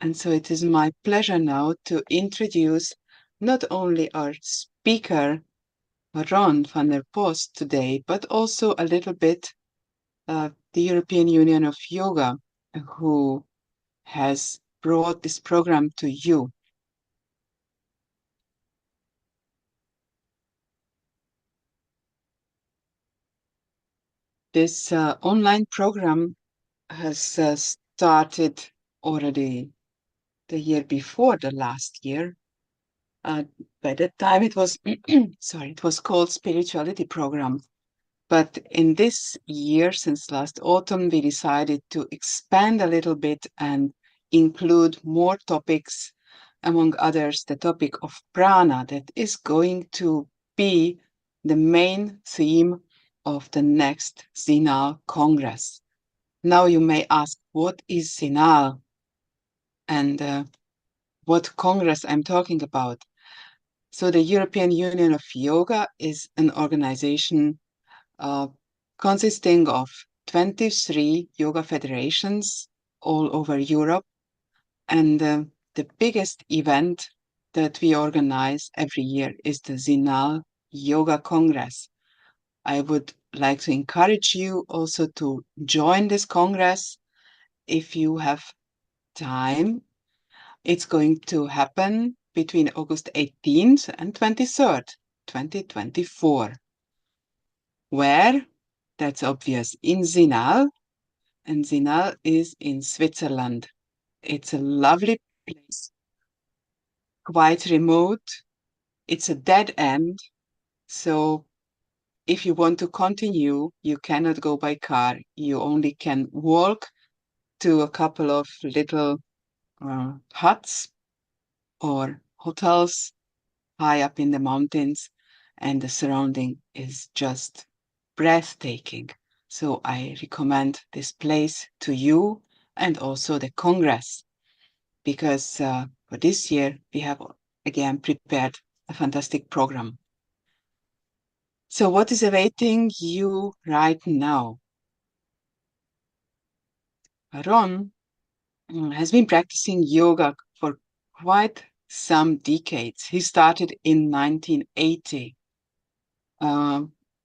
And so it is my pleasure now to introduce not only our speaker, Ron van der Post today, but also a little bit the European Union of Yoga, who has brought this program to you. This online program has started already the year before the last year. By that time it was, it was called Spirituality Program. But in this year, since last autumn, we decided to expand a little bit and include more topics, among others, the topic of Prana, that is going to be the main theme of the next Zinal Congress. Now you may ask, what is Zinal and what Congress I'm talking about? So the European Union of Yoga is an organization consisting of 23 yoga federations all over Europe. And the biggest event that we organize every year is the Zinal Yoga Congress. I would like to encourage you also to join this Congress if you have time. It's going to happen between August 18th and 23rd, 2024. Where? That's obvious. In Zinal, and Zinal is in Switzerland. It's a lovely place, quite remote. It's a dead end, so if you want to continue, you cannot go by car. You only can walk to a couple of little huts or hotels high up in the mountains, and the surrounding is just breathtaking. So I recommend this place to you and also the Congress, because for this year we have again prepared a fantastic program. So what is awaiting you right now? Ron has been practicing yoga for quite some decades. He started in 1980.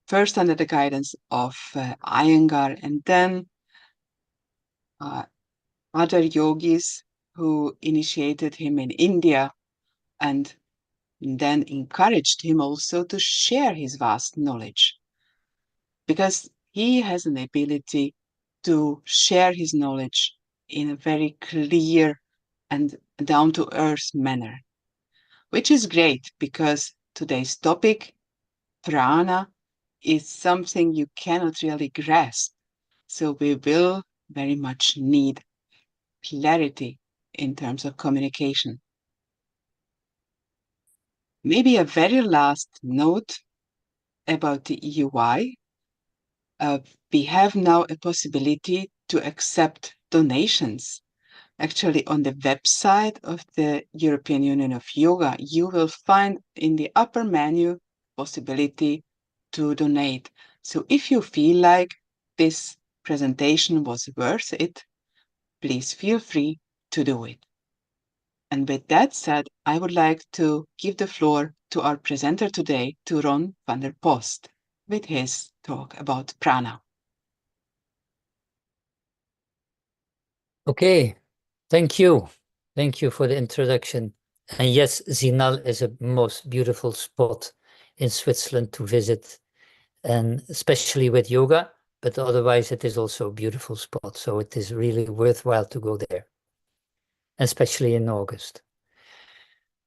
First under the guidance of Iyengar, and then other yogis who initiated him in India and then encouraged him also to share his vast knowledge, because he has an ability to share his knowledge in a very clear and down-to-earth manner, which is great because today's topic, Prana, is something you cannot really grasp. So we will very much need clarity in terms of communication. Maybe a very last note about the EUY. We have now a possibility to accept donations. Actually, on the website of the European Union of Yoga, you will find in the upper menu possibility to donate. So if you feel like this presentation was worth it, please feel free to do it. And with that said, I would like to give the floor to our presenter today, to Ron van der Post, with his talk about Prana. Okay, thank you. Thank you for the introduction. And yes, Zinal is a most beautiful spot in Switzerland to visit, and especially with yoga, but otherwise it is also a beautiful spot. So it is really worthwhile to go there, especially in August.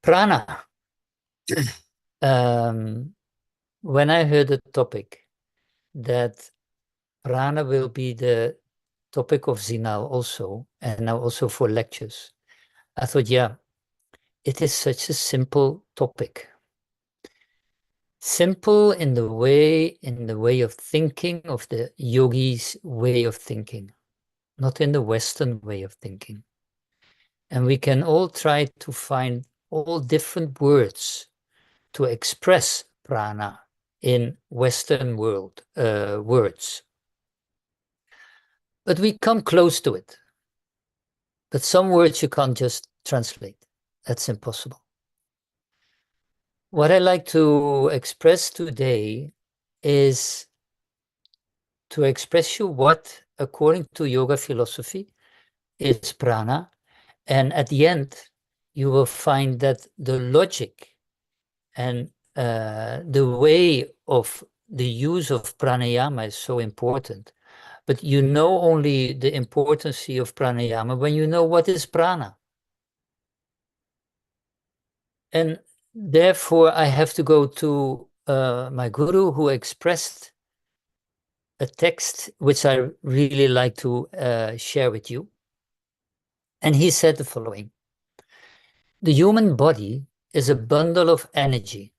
Prana. When I heard the topic that Prana will be the topic of Zinal also, and now also for lectures, I thought, yeah, it is such a simple topic. Simple in the way of thinking, of the yogi's way of thinking, not in the Western way of thinking. And we can all try to find all different words to express prana in Western world words. But we come close to it. But some words you can't just translate. That's impossible. What I like to express today is to express you what, according to yoga philosophy, is prana. And at the end, you will find that the logic and the way of the use of pranayama is so important. But you know only the importance of pranayama when you know what is prana. And therefore, I have to go to my guru, who expressed a text which I really like to share with you. And he said the following: the human body is a bundle of energy.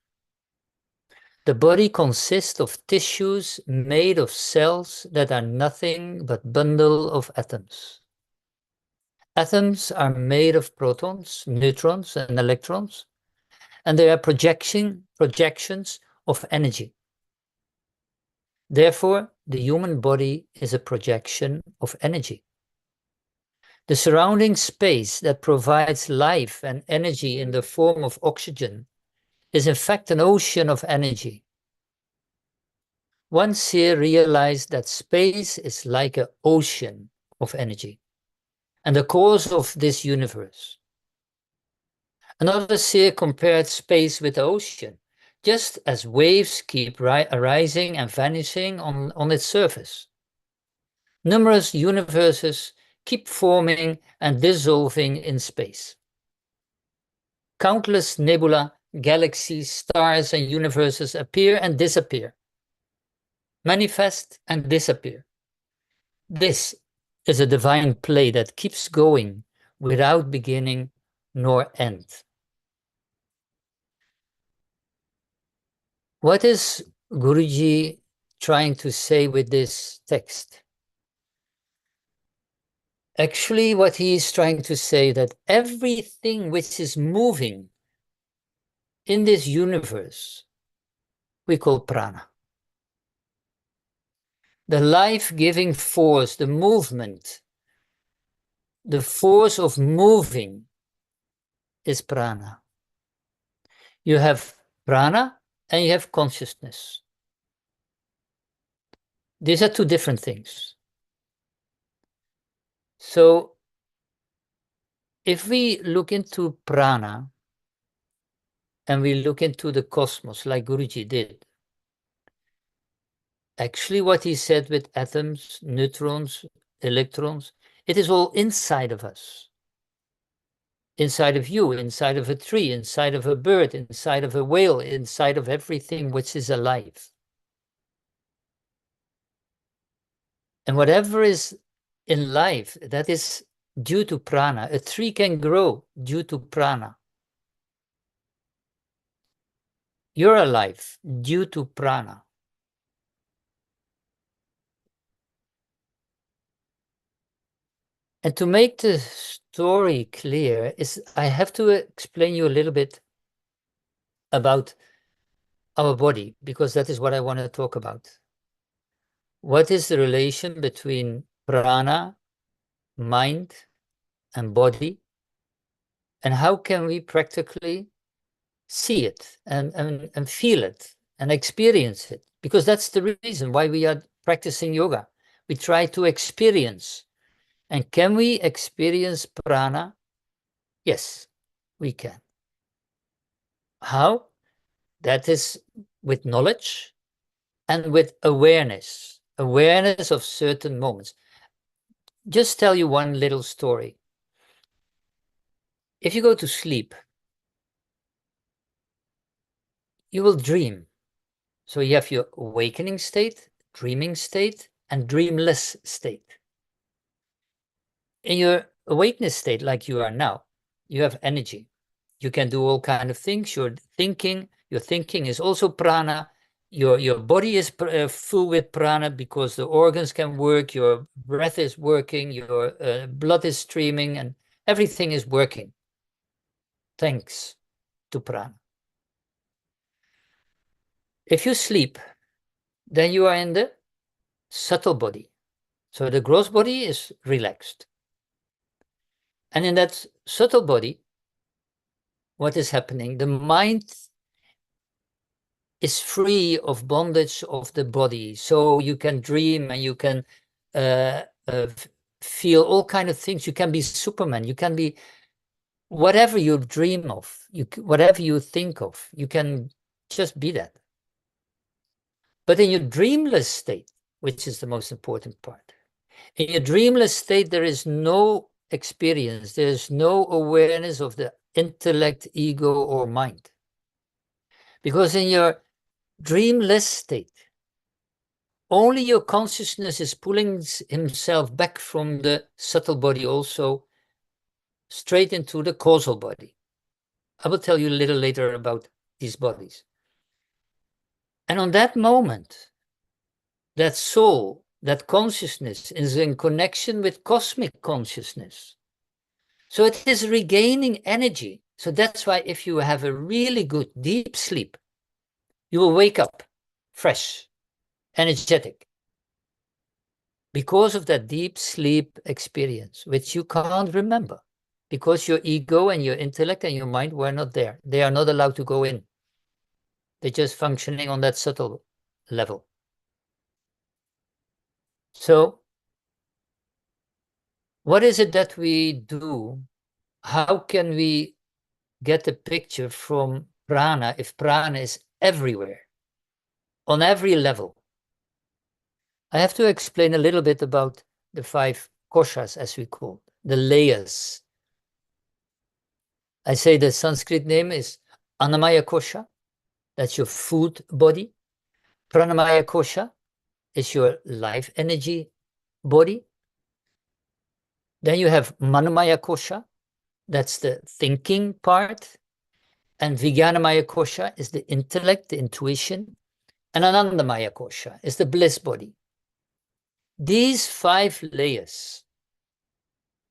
The body consists of tissues made of cells that are nothing but bundle of atoms. Atoms are made of protons, neutrons, and electrons, and they are projections of energy. Therefore, the human body is a projection of energy. The surrounding space that provides life and energy in the form of oxygen is in fact an ocean of energy. One seer realized that space is like an ocean of energy and the cause of this universe. Another seer compared space with the ocean, just as waves keep arising and vanishing on its surface. Numerous universes keep forming and dissolving in space. Countless nebula, galaxies, stars, and universes appear and disappear, manifest and disappear. This is a divine play that keeps going without beginning nor end. What is Guruji trying to say with this text? Actually, what he is trying to say, that everything which is moving in this universe, we call prana. The life-giving force, the movement, the force of moving is prana. You have prana and you have consciousness. These are two different things. So if we look into prana and we look into the cosmos like Guruji did, actually what he said with atoms, neutrons, electrons, it is all inside of us. Inside of you, inside of a tree, inside of a bird, inside of a whale, inside of everything which is alive. And whatever is in life, that is due to prana. A tree can grow due to prana. You're alive due to prana. And to make the story clear, I have to explain you a little bit about our body, because that is what I want to talk about. What is the relation between prana, mind, and body? And how can we practically see it and feel it and experience it? Because that's the reason why we are practicing yoga. We try to experience. And can we experience prana? Yes, we can. How? That is with knowledge and with awareness of certain moments. Just tell you one little story. If you go to sleep, you will dream. So you have your awakening state, dreaming state, and dreamless state. In your awakeness state, like you are now, you have energy. You can do all kinds of things. Your thinking is also prana. Your body is full with prana because the organs can work, your breath is working, your blood is streaming, and everything is working thanks to prana. If you sleep, then you are in the subtle body. So the gross body is relaxed. And in that subtle body, what is happening? The mind is free of bondage of the body. So you can dream and you can feel all kind of things. You can be Superman. You can be whatever you dream of, whatever you think of, you can just be that. But in your dreamless state, which is the most important part, in your dreamless state, there is no experience. There is no awareness of the intellect, ego, or mind. Because in your dreamless state, only your consciousness is pulling himself back from the subtle body also straight into the causal body. I will tell you a little later about these bodies. And on that moment, that soul, that consciousness is in connection with cosmic consciousness. So it is regaining energy. So that's why if you have a really good deep sleep, you will wake up fresh, energetic, because of that deep sleep experience, which you can't remember, because your ego and your intellect and your mind were not there. They are not allowed to go in. They're just functioning on that subtle level. So what is it that we do? How can we get a picture from prana if prana is everywhere, on every level? I have to explain a little bit about the 5 koshas, as we call it, the layers. I say the Sanskrit name is Annamaya kosha, that's your food body. Pranamaya kosha is your life energy body. Then you have Manomaya kosha, that's the thinking part. And Vijnanamaya kosha is the intellect, the intuition. And Anandamaya kosha is the bliss body. These 5 layers,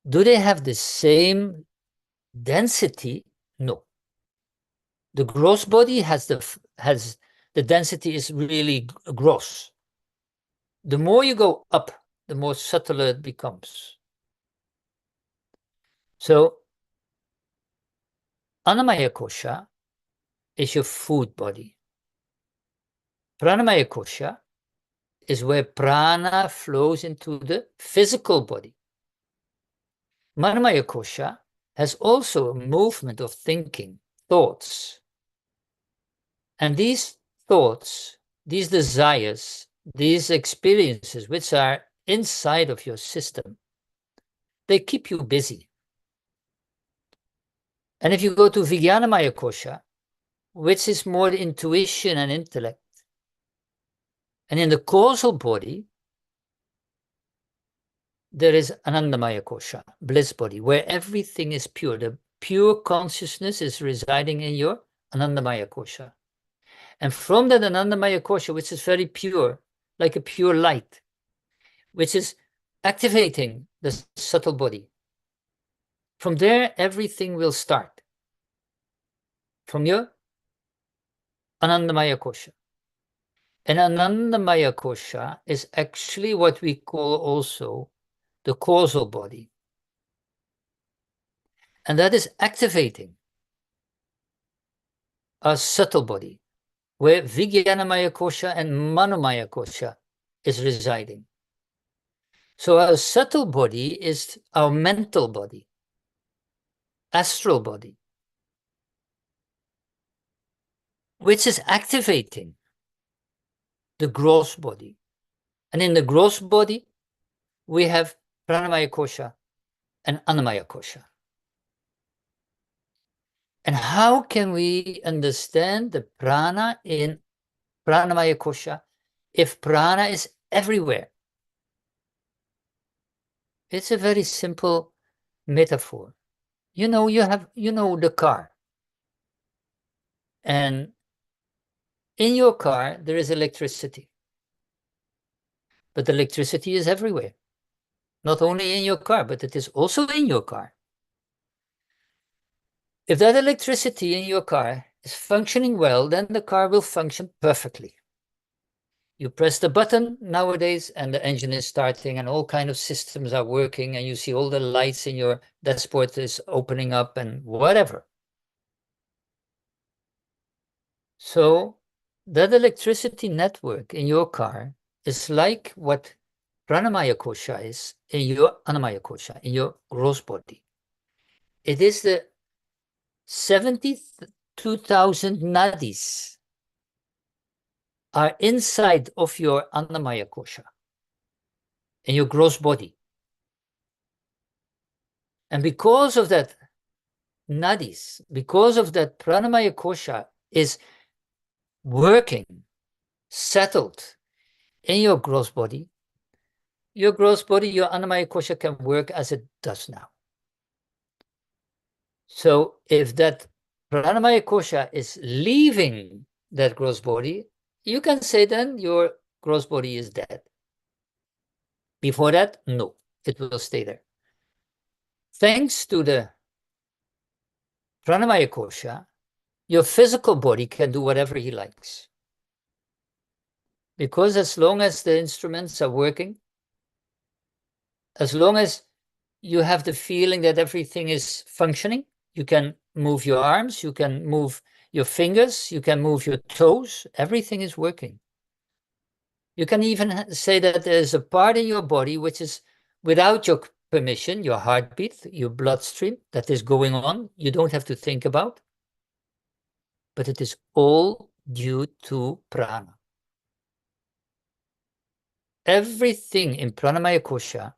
do they have the same density? No. The gross body has the density is really gross. The more you go up, the more subtle it becomes. So Annamaya kosha is your food body. Pranamaya kosha is where prana flows into the physical body. Manomaya kosha has also a movement of thinking, thoughts. And these thoughts, these desires, these experiences which are inside of your system, they keep you busy. And if you go to Vijnanamaya kosha, which is more intuition and intellect, and in the causal body, there is Anandamaya kosha, bliss body, where everything is pure. The pure consciousness is residing in your Anandamaya kosha. And from that Anandamaya kosha, which is very pure, like a pure light, which is activating the subtle body, from there, everything will start. From your Anandamaya kosha. And Anandamaya kosha is actually what we call also the causal body. And that is activating our subtle body, where Vijnanamaya kosha and Manomaya kosha is residing. So our subtle body is our mental body, astral body, which is activating the gross body. And in the gross body, we have Pranamaya kosha and Annamaya kosha. And how can we understand the prana in Pranamaya kosha if prana is everywhere? It's a very simple metaphor. You know, the car. And in your car, there is electricity. But electricity is everywhere. Not only in your car, but it is also in your car. If that electricity in your car is functioning well, then the car will function perfectly. You press the button nowadays and the engine is starting and all kind of systems are working and you see all the lights in your dashboard is opening up and whatever. So that electricity network in your car is like what Pranamaya Kosha is in your Annamaya Kosha, in your gross body. It is the 72,000 nadis are inside of your Annamaya Kosha, in your gross body. And because of that nadis, because of that Pranamaya Kosha is working, settled in your gross body, your Annamaya Kosha can work as it does now. So if that Pranamaya Kosha is leaving that gross body, you can say then your gross body is dead. Before that, no, it will stay there. Thanks to the Pranamaya Kosha, your physical body can do whatever he likes. Because as long as the instruments are working, as long as you have the feeling that everything is functioning, you can move your arms, you can move your fingers, you can move your toes, everything is working. You can even say that there's a part in your body which is without your permission, your heartbeat, your bloodstream that is going on, you don't have to think about, but it is all due to prana. Everything in Pranamaya Kosha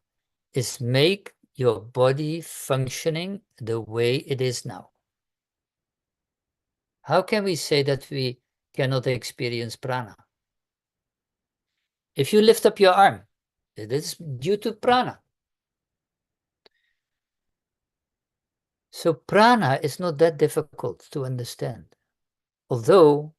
is make your body functioning the way it is now. How can we say that we cannot experience prana? If you lift up your arm, it is due to prana. So prana is not that difficult to understand. Although,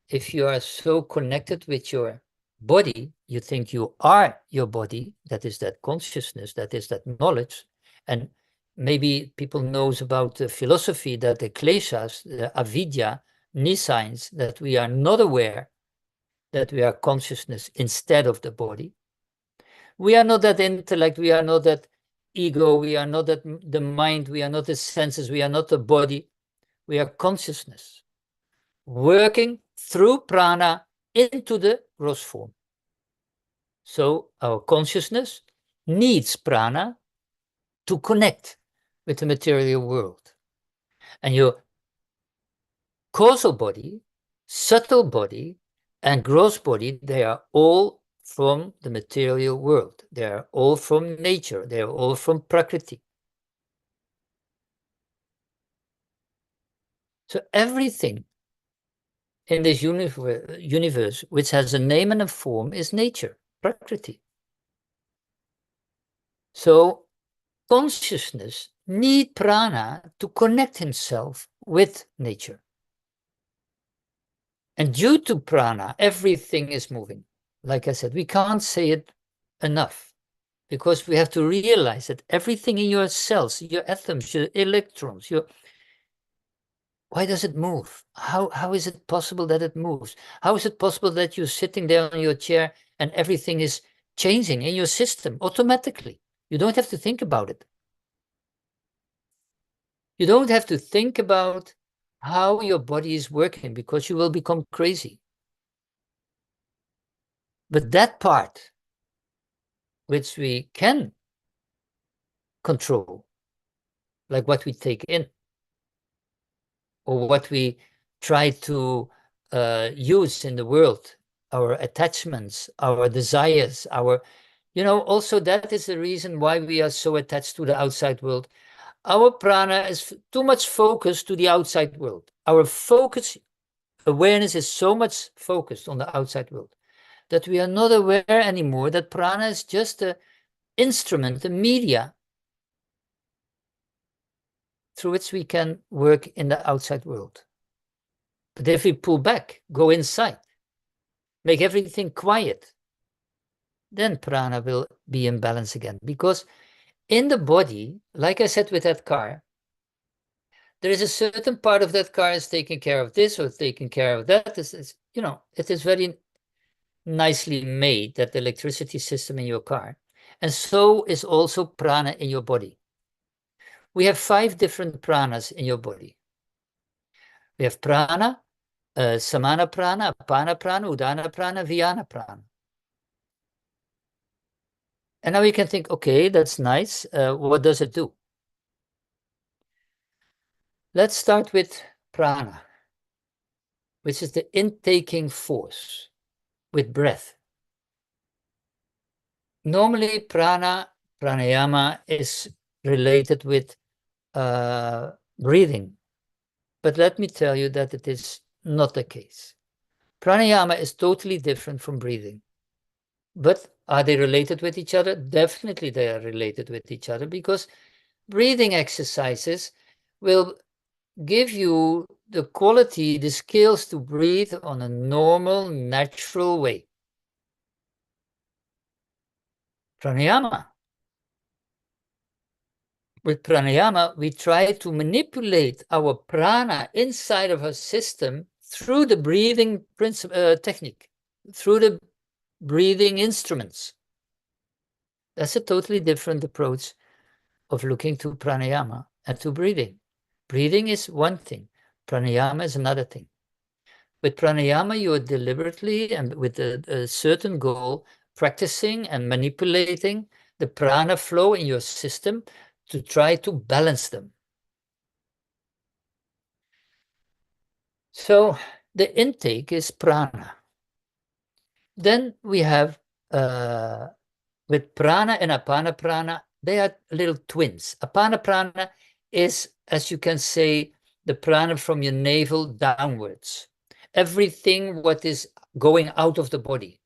if you are so connected with your body, you think you are your body, that is that consciousness, that is that knowledge. And maybe people knows about the philosophy that the kleshas, the avidya, signs that we are not aware that we are consciousness instead of the body. We are not that intellect, we are not that ego, we are not that the mind, we are not the senses, we are not the body, we are consciousness working through prana into the gross form. So our consciousness needs prana to connect with the material world. And your causal body, subtle body, and gross body, they are all from the material world. They are all from nature. They are all from Prakriti. So everything in this universe which has a name and a form is nature, Prakriti. So consciousness needs prana to connect himself with nature. And due to prana, everything is moving. Like I said, we can't say it enough because we have to realize that everything in your cells, your atoms, your electrons, why does it move? How is it possible that it moves? How is it possible that you're sitting there on your chair and everything is changing in your system automatically? You don't have to think about it. You don't have to think about how your body is working because you will become crazy. But that part, which we can control, like what we take in, or what we try to use in the world, our attachments, our desires, also that is the reason why we are so attached to the outside world. Our prana is too much focused to the outside world. Our awareness is so much focused on the outside world that we are not aware anymore that prana is just an instrument, a media through which we can work in the outside world. But if we pull back, go inside, make everything quiet, then prana will be in balance again. Because in the body, like I said with that car, there is a certain part of that car is taking care of this or taking care of that. It is very nicely made, that electricity system in your car. And so is also prana in your body. We have 5 different pranas in your body. We have prana, samana prana, apana prana, udana prana, vyana prana. And now we can think, okay, that's nice. What does it do? Let's start with prana, which is the intaking force with breath. Normally, pranayama is related with breathing. But let me tell you that it is not the case. Pranayama is totally different from breathing. But are they related with each other? Definitely they are related with each other, because breathing exercises will give you the quality, the skills to breathe on a normal, natural way. Pranayama. With pranayama, we try to manipulate our prana inside of our system through the breathing technique, through the breathing instruments. That's a totally different approach of looking to pranayama and to breathing. Breathing is one thing, pranayama is another thing. With pranayama, you are deliberately and with a certain goal practicing and manipulating the prana flow in your system to try to balance them. So the intake is prana. Then we have, with prana and apana prana, they are little twins. Apana prana is, as you can say, the prana from your navel downwards. Everything what is going out of the body.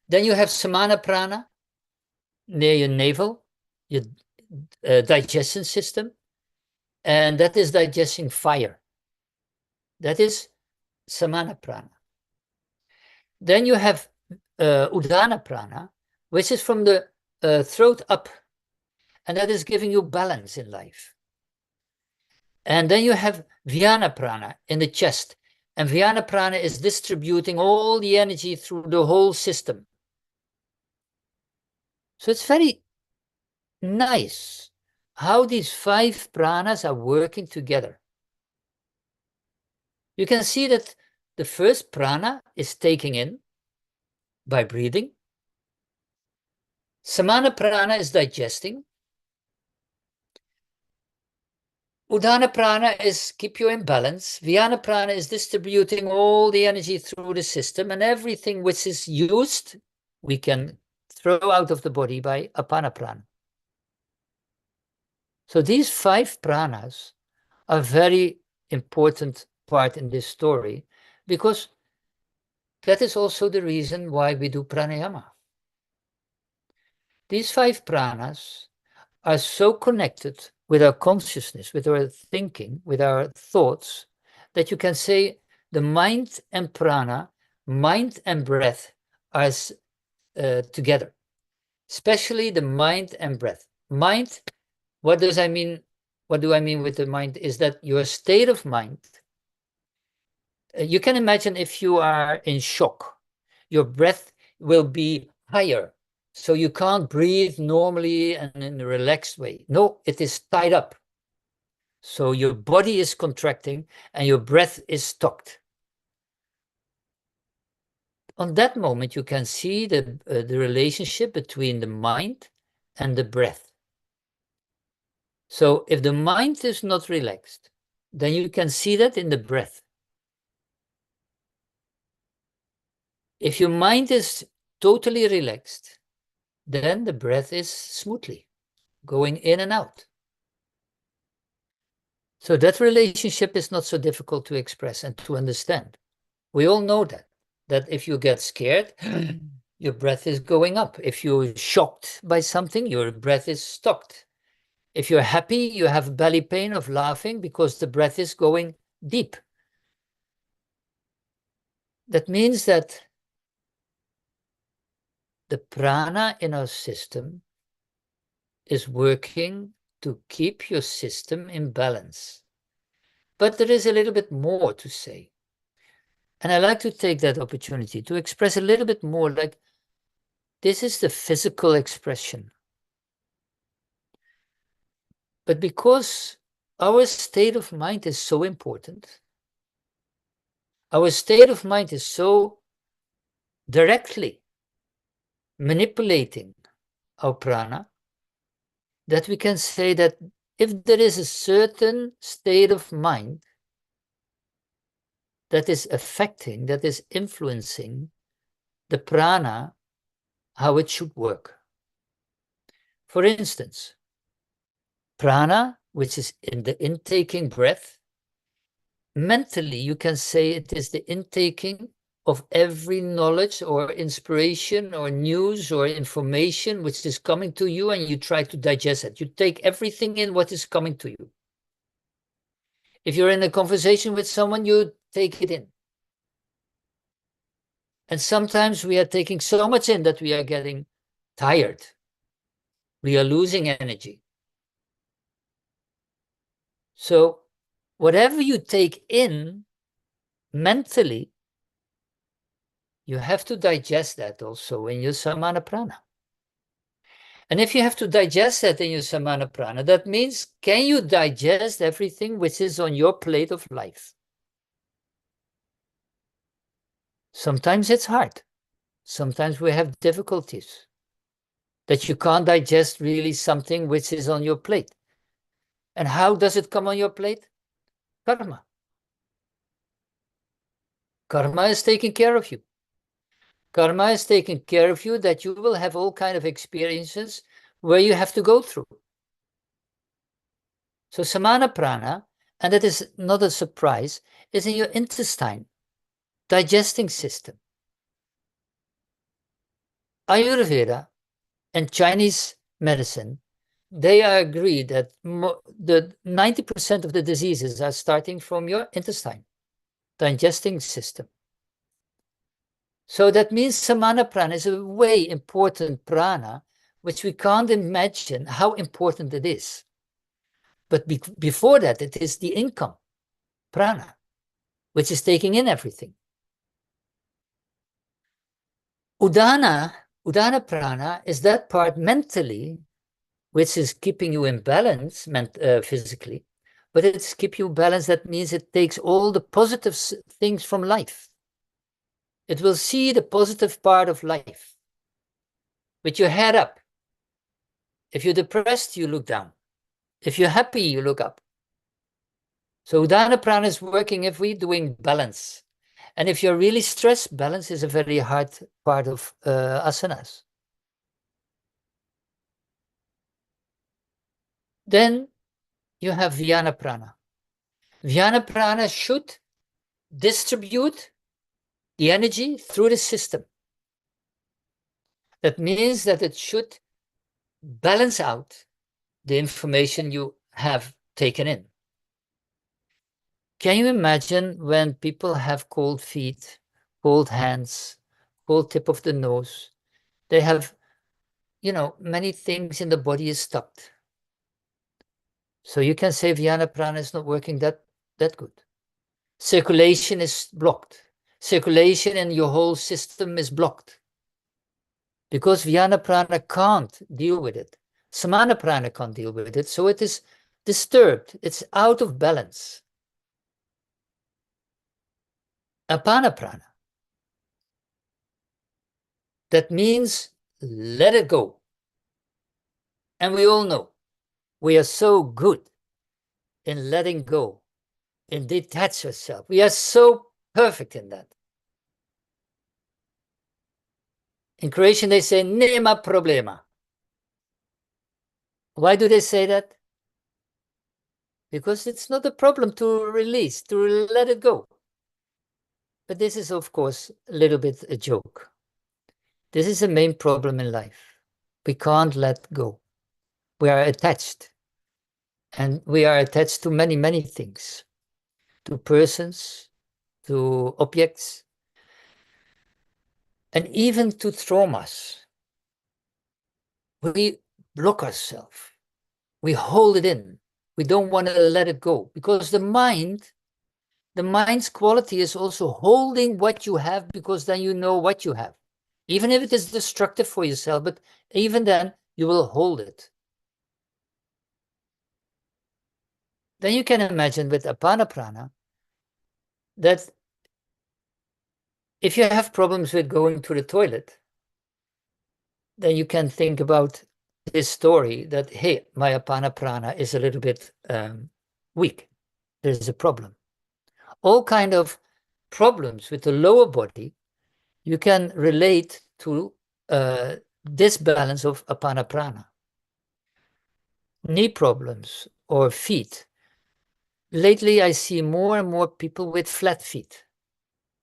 Then you have samana prana near your navel, your digestion system, and that is digesting fire. That is samana prana. Then you have udana prana, which is from the throat up, and that is giving you balance in life. And then you have vyana prana in the chest, and vyana prana is distributing all the energy through the whole system. So it's very nice how these 5 pranas are working together. You can see that the first prana is taking in by breathing. Samana prana is digesting. Udana prana is keep you in balance. Vyana prana is distributing all the energy through the system, and everything which is used, we can throw out of the body by apana prana. So these 5 pranas are very important part in this story, because that is also the reason why we do pranayama. These 5 pranas are so connected with our consciousness, with our thinking, with our thoughts, that you can say the mind and prana, mind and breath are together, especially the mind and breath. Mind, what do I mean with the mind is that your state of mind, you can imagine if you are in shock, your breath will be higher. So you can't breathe normally and in a relaxed way. No, it is tied up. So your body is contracting and your breath is stopped. On that moment, you can see the relationship between the mind and the breath. So if the mind is not relaxed, then you can see that in the breath. If your mind is totally relaxed, then the breath is smoothly going in and out. So that relationship is not so difficult to express and to understand. We all know that if you get scared, your breath is going up. If you're shocked by something, your breath is stopped. If you're happy, you have belly pain of laughing because the breath is going deep. That means that the prana in our system is working to keep your system in balance. But there is a little bit more to say. And I like to take that opportunity to express a little bit more, like, this is the physical expression. But because our state of mind is so important, our state of mind is so directly manipulating our prana, that we can say that if there is a certain state of mind that is affecting, that is influencing the prana, how it should work. For instance, prana, which is in the intaking breath, mentally you can say it is the intaking of every knowledge or inspiration or news or information which is coming to you, and you try to digest it. You take everything in what is coming to you. If you're in a conversation with someone, you take it in. And sometimes we are taking so much in that we are getting tired. We are losing energy. So whatever you take in mentally, you have to digest that also in your samana prana. And if you have to digest that in your samana prana, that means, can you digest everything which is on your plate of life? Sometimes it's hard. Sometimes we have difficulties that you can't digest really something which is on your plate. And how does it come on your plate? Karma. Karma is taking care of you. Karma is taking care of you, that you will have all kinds of experiences where you have to go through. So samana prana, and that is not a surprise, is in your intestine, digesting system. Ayurveda and Chinese medicine, they are agreed that the 90% of the diseases are starting from your intestine, digesting system. So that means samana prana is a way important prana, which we can't imagine how important it is. But before that, it is the income prana, which is taking in everything. Udana prana is that part mentally, which is keeping you in balance physically, but it's keep you balanced. That means it takes all the positive things from life. It will see the positive part of life with your head up. If you're depressed, you look down. If you're happy, you look up. So Udana Prana is working if we're doing balance. And if you're really stressed, balance is a very hard part of asanas. Then you have Vyana Prana. Vyana Prana should distribute the energy through the system. That means that it should balance out the information you have taken in. Can you imagine when people have cold feet, cold hands, cold tip of the nose? They have, many things in the body is stopped. So you can say Vyana Prana is not working that good. Circulation is blocked. Circulation in your whole system is blocked. Because Vyana Prana can't deal with it. Samana Prana can't deal with it. So it is disturbed. It's out of balance. Apana Prana. That means let it go. And we all know we are so good in letting go, in detach ourselves. We are so perfect in that. In Croatian, they say, nema problema. Why do they say that? Because it's not a problem to release, to let it go. But this is, of course, a little bit a joke. This is the main problem in life. We can't let go. We are attached. And we are attached to many, many things. To persons, to objects, and even to traumas. We block ourselves. We hold it in. We don't want to let it go, because the mind the mind's quality is also holding what you have, because then you know what you have. Even if it is destructive for yourself, but even then you will hold it. Then you can imagine with Apana Prana that if you have problems with going to the toilet, then you can think about this story that, hey, my Apana Prana is a little bit weak. There's a problem. All kind of problems with the lower body, you can relate to disbalance of Apana Prana. Knee problems or feet. Lately, I see more and more people with flat feet.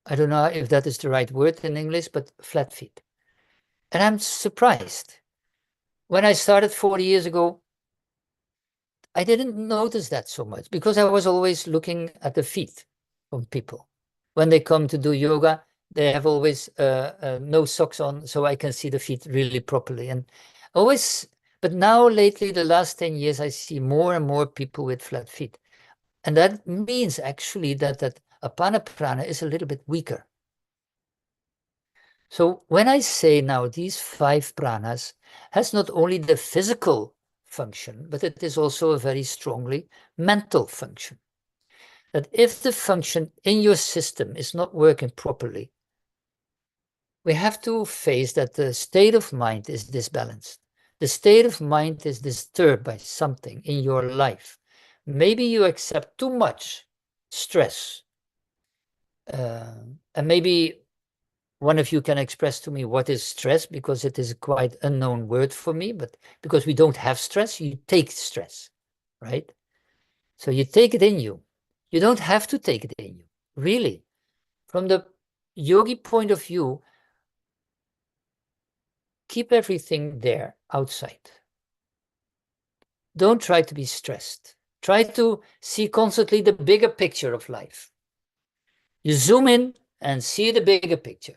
I don't know if that is the right word in English, but flat feet. And I'm surprised. When I started 40 years ago, I didn't notice that so much because I was always looking at the feet of people. When they come to do yoga, they have always no socks on, so I can see the feet really properly. And always, but now lately, the last 10 years, I see more and more people with flat feet. And that means actually that Apana Prana is a little bit weaker. So when I say now these 5 pranas has not only the physical function, but it is also a very strongly mental function. That if the function in your system is not working properly, we have to face that the state of mind is disbalanced. The state of mind is disturbed by something in your life. Maybe you accept too much stress. And maybe one of you can express to me what is stress, because it is a quite unknown word for me, but because we don't have stress, you take stress, right? So you take it in you. You don't have to take it in you, really. From the yogi point of view, keep everything there outside. Don't try to be stressed. Try to see constantly the bigger picture of life. You zoom in and see the bigger picture.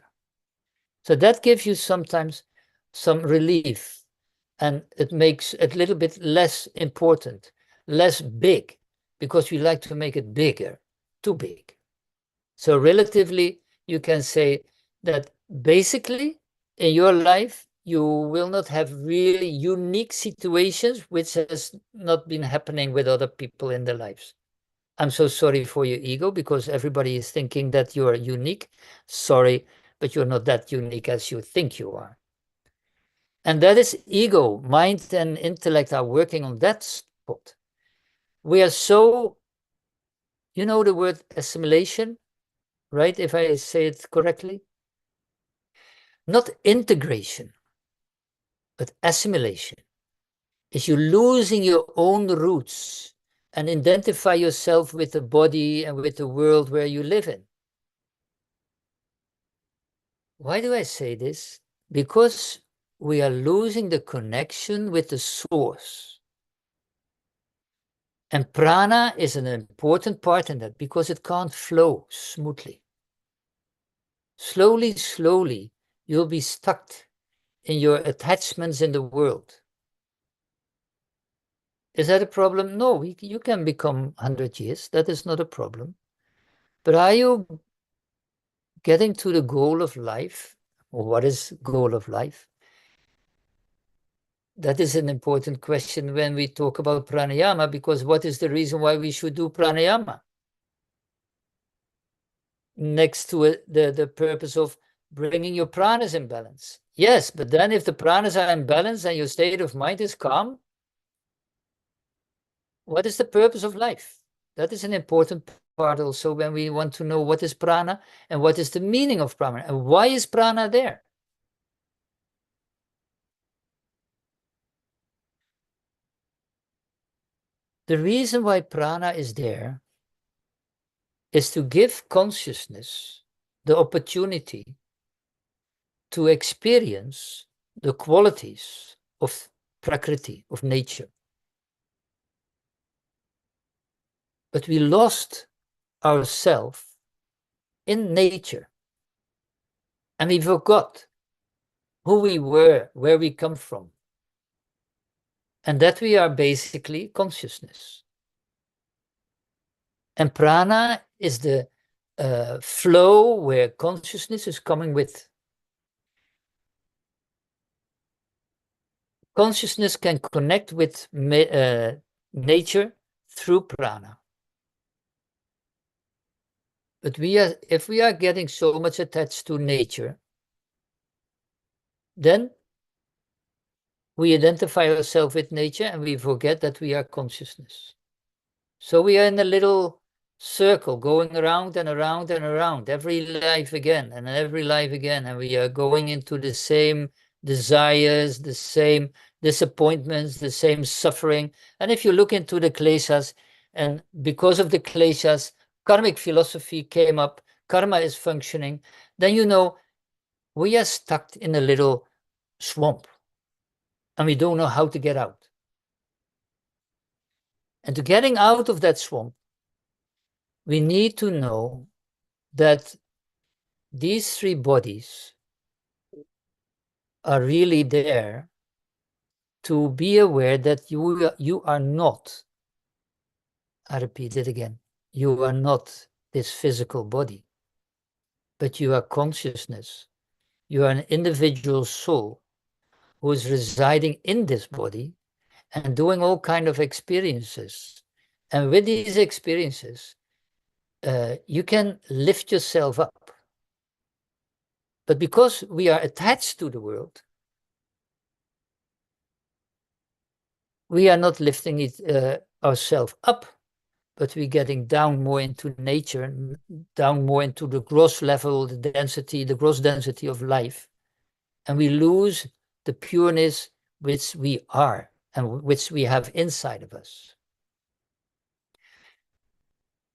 So that gives you sometimes some relief, and it makes it a little bit less important, less big, because we like to make it bigger, too big. So relatively, you can say that basically in your life, you will not have really unique situations which has not been happening with other people in their lives. I'm so sorry for your ego, because everybody is thinking that you are unique. Sorry, but you're not that unique as you think you are. And that is ego. Mind and intellect are working on that spot. We are so, you know the word assimilation, right? If I say it correctly. Not integration, but assimilation. Is you losing your own roots and identify yourself with the body and with the world where you live in. Why do I say this? Because we are losing the connection with the source. And prana is an important part in that, because it can't flow smoothly. Slowly, slowly, you'll be stuck in your attachments in the world. Is that a problem? No, you can become 100 years. That is not a problem. But are you getting to the goal of life? Or what is goal of life? That is an important question when we talk about pranayama, because what is the reason why we should do pranayama? Next to it, the purpose of bringing your pranas in balance. Yes, but then if the pranas are in balance and your state of mind is calm, what is the purpose of life? That is an important part also when we want to know what is prana and what is the meaning of prana and why is prana there? The reason why prana is there is to give consciousness the opportunity to experience the qualities of prakriti, of nature. But we lost ourselves in nature, and we forgot who we were, where we come from, and that we are basically consciousness. And prana is the flow where consciousness is coming with. Consciousness can connect with nature through prana. But if we are getting so much attached to nature, then we identify ourselves with nature and we forget that we are consciousness. So we are in a little circle going around and around and around, every life again and every life again. And we are going into the same desires, the same disappointments, the same suffering. And if you look into the kleshas, and because of the kleshas, karmic philosophy came up, karma is functioning, then you know we are stuck in a little swamp and we don't know how to get out. And to getting out of that swamp, we need to know that these three bodies are really there to be aware that you are not, I repeat it again, you are not this physical body, but you are consciousness. You are an individual soul who is residing in this body and doing all kinds of experiences. And with these experiences, you can lift yourself up. But because we are attached to the world, we are not lifting it ourselves up, but we're getting down more into nature, down more into the gross level, the density, the gross density of life. And we lose the pureness which we are and which we have inside of us.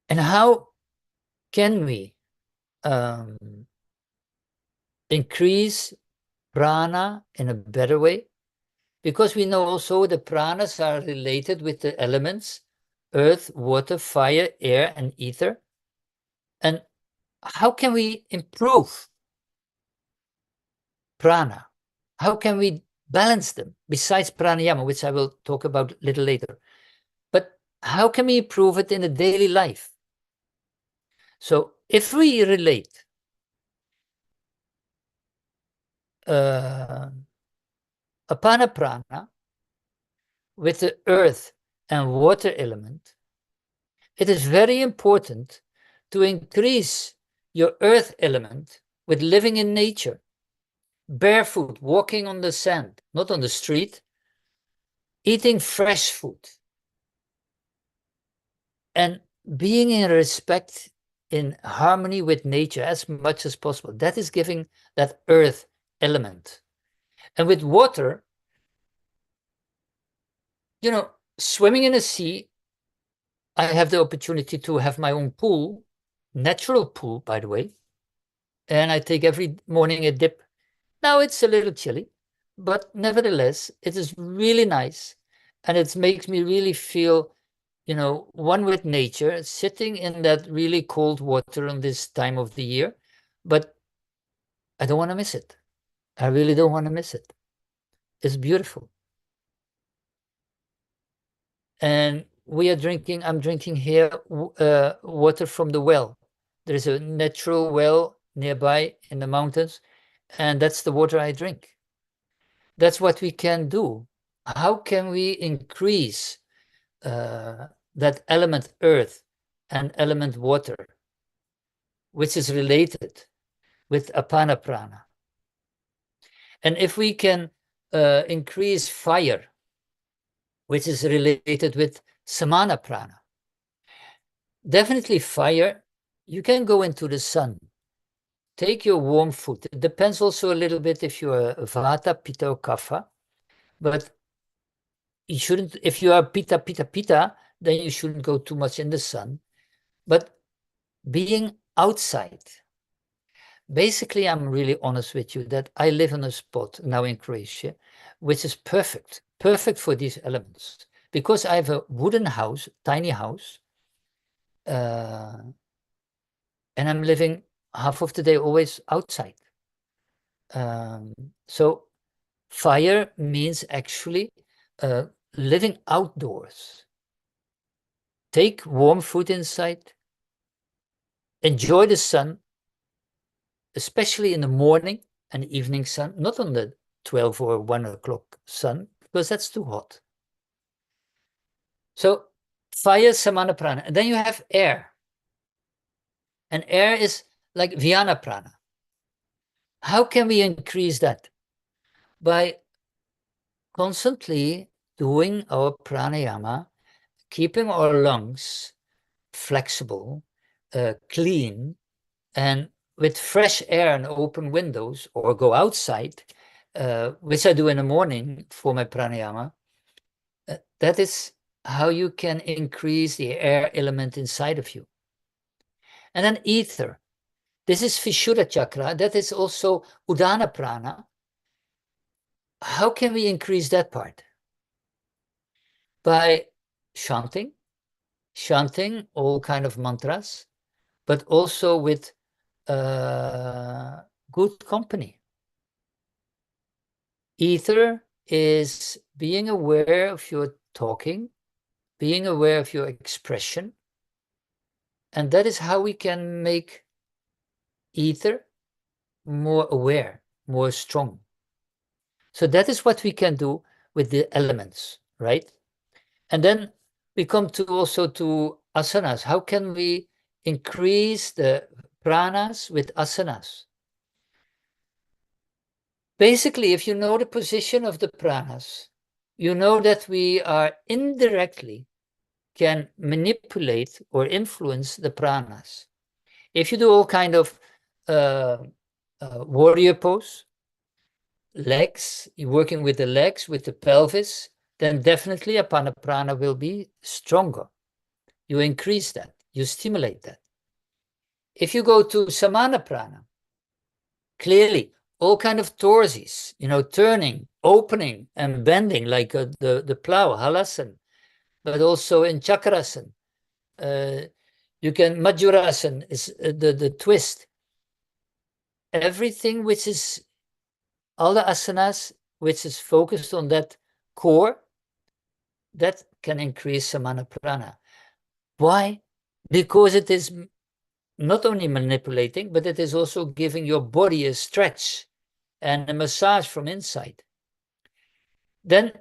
And how can we increase prana in a better way? Because we know also the pranas are related with the elements, earth, water, fire, air, and ether. And how can we improve prana? How can we balance them besides pranayama, which I will talk about a little later? But how can we improve it in a daily life? So if we relate apana prana with the earth and water element, it is very important to increase your earth element with living in nature, barefoot, walking on the sand, not on the street, eating fresh food, and being in respect, in harmony with nature as much as possible. That is giving that earth element. And with water, you know, swimming in a sea, I have the opportunity to have my own pool, natural pool, by the way. And I take every morning a dip. Now it's a little chilly, but nevertheless, it is really nice. And it makes me really feel, you know, one with nature, sitting in that really cold water on this time of the year. But I don't want to miss it. I really don't want to miss it. It's beautiful. And I'm drinking here water from the well. There is a natural well nearby in the mountains, and that's the water I drink. That's what we can do. How can we increase that element earth and element water, which is related with apana prana? And if we can increase fire, which is related with samana prana, definitely fire, you can go into the sun. Take your warm food. It depends also a little bit if you are vata, pitta, or kapha. But you shouldn't, if you are pitta, pitta, pitta, then you shouldn't go too much in the sun. But being outside, basically, I'm really honest with you that I live in a spot now in Croatia, which is perfect for these elements. Because I have a wooden house, tiny house, and I'm living half of the day always outside. So fire means actually living outdoors. take warm food inside, enjoy the sun, especially in the morning and evening sun, not on the 12 or 1 o'clock sun, because that's too hot. So fire, samana, prana, and then you have air. And air is like Vyana prana. How can we increase that? By constantly doing our pranayama, keeping our lungs flexible, clean, and with fresh air and open windows, or go outside, which I do in the morning for my pranayama. That is how you can increase the air element inside of you. And then ether. This is Vishuddha chakra. That is also Udana prana. How can we increase that part? By chanting all kind of mantras, but also with good company. Ether is being aware of your talking, being aware of your expression, and that is how we can make ether more aware, more strong. So that is what we can do with the elements, right? And then we come to also to asanas. How can we increase the pranas with asanas? Basically, if you know the position of the pranas, you know that we are indirectly can manipulate or influence the pranas. If you do all kind of warrior pose, legs, you're working with the legs, with the pelvis, then definitely apana prana will be stronger. You increase that, you stimulate that. If you go to samana prana, clearly all kind of torses, turning, opening, and bending, like the plow, halasana, but also in chakrasana. You can, Majurasana is the twist. Everything which is, all the asanas which is focused on that core, that can increase samana prana. Why? Because it is not only manipulating, but it is also giving your body a stretch and a massage from inside. Then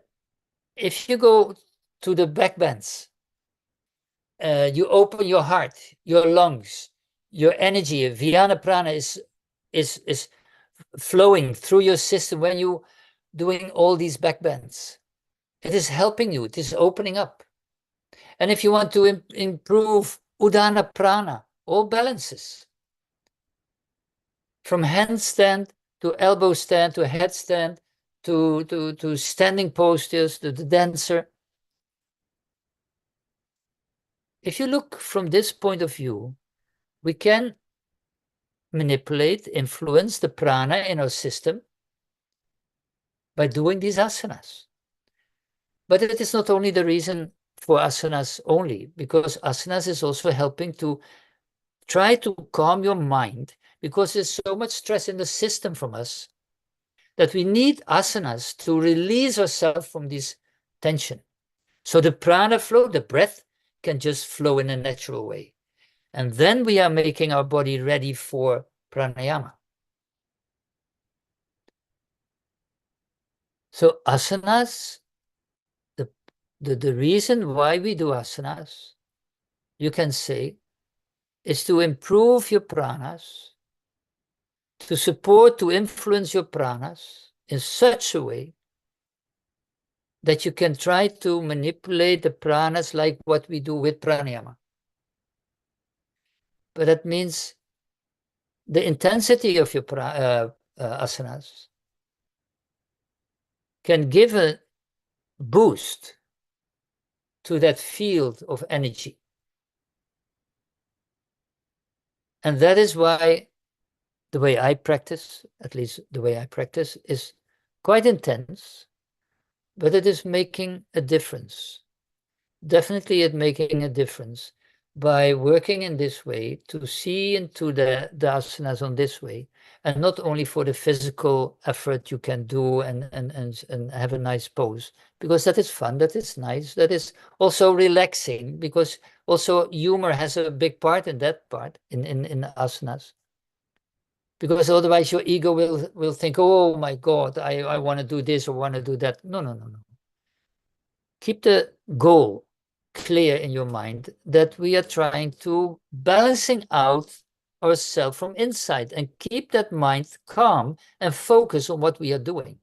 if you go to the back bends, you open your heart, your lungs, your energy. Vyana prana is flowing through your system when you doing all these back bends. It is helping you. It is opening up. And if you want to improve udana prana, all balances, from handstand to elbow stand to headstand to standing postures to the dancer. If you look from this point of view, we can manipulate, influence the prana in our system by doing these asanas. But it is not only the reason for asanas only, because asanas is also helping to try to calm your mind, because there's so much stress in the system from us that we need asanas to release ourselves from this tension. So the prana flow, the breath, can just flow in a natural way. And then we are making our body ready for pranayama. So asanas, the reason why we do asanas, you can say, is to improve your pranas, to support, to influence your pranas in such a way that you can try to manipulate the pranas like what we do with pranayama. But that means the intensity of your asanas can give a boost to that field of energy. And that is why the way I practice, at least the way I practice, is quite intense, but it is making a difference. Definitely it's making a difference by working in this way, to see into the asanas on this way, and not only for the physical effort you can do and have a nice pose, because that is fun, that is nice, that is also relaxing, because also humor has a big part in that part, in asanas. Because otherwise your ego will think, oh my God, I want to do this or want to do that. No, no, no, no. Keep the goal clear in your mind that we are trying to balancing out ourselves from inside, and keep that mind calm and focus on what we are doing.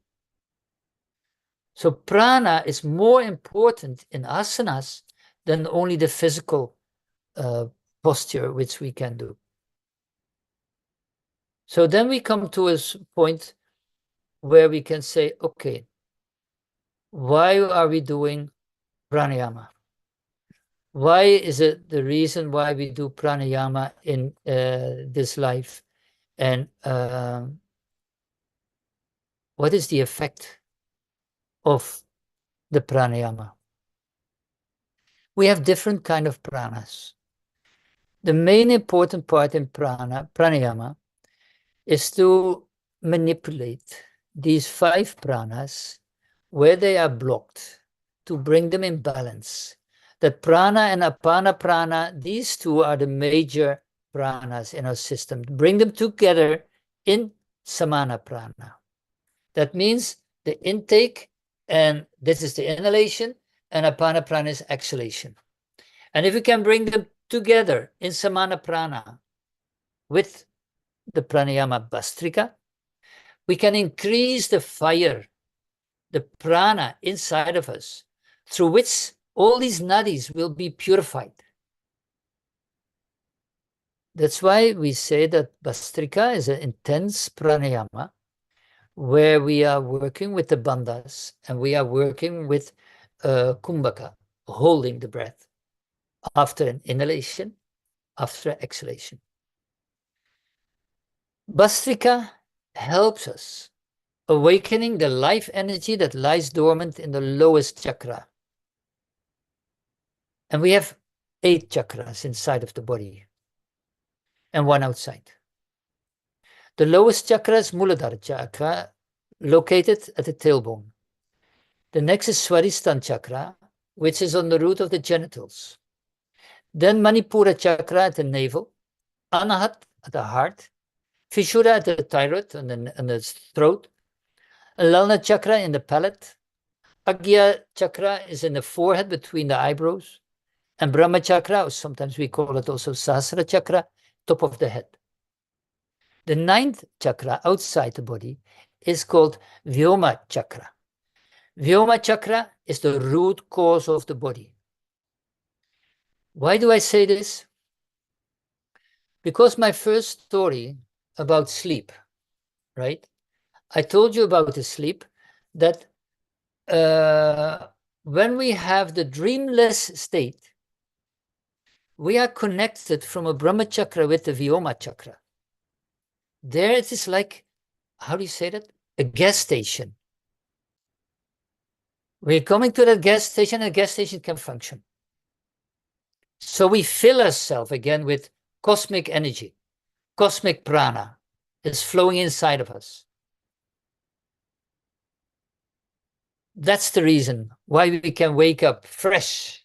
So prana is more important in asanas than only the physical posture which we can do. So then we come to a point where we can say, okay, why are we doing pranayama? Why is it the reason why we do pranayama in this life? And what is the effect of the pranayama? We have different kind of pranas. The main important part in pranayama is to manipulate these 5 pranas where they are blocked, to bring them in balance. That prana and apana prana, these 2 are the major pranas in our system. Bring them together in samana prana. That means the intake, and this is the inhalation, and apana prana is exhalation. And if we can bring them together in samana prana with the pranayama bastrika, we can increase the fire, the prana inside of us, through which all these nadis will be purified. That's why we say that bastrika is an intense pranayama, where we are working with the bandhas, and we are working with kumbhaka, holding the breath after an inhalation, after exhalation. Bastrika helps us awakening the life energy that lies dormant in the lowest chakra. And we have 8 chakras inside of the body and 1 outside. The lowest chakra is Muladhara chakra, located at the tailbone. The next is Swadhisthana chakra, which is on the root of the genitals. Then Manipura chakra at the navel, Anahat at the heart, Visuddha at the thyroid and the throat, Lalana chakra in the palate, Agya chakra is in the forehead between the eyebrows, and Brahma chakra, or sometimes we call it also Sahasrara chakra, top of the head. The 9th chakra outside the body is called Vyoma chakra. Vyoma chakra is the root cause of the body. Why do I say this? Because my first story about sleep, right? I told you about the sleep, that when we have the dreamless state, we are connected from a Brahma chakra with the Vyoma chakra. There it is like, how do you say that? A gas station. We're coming to that gas station, and the gas station can function. So we fill ourselves again with cosmic energy. Cosmic prana is flowing inside of us. That's the reason why we can wake up fresh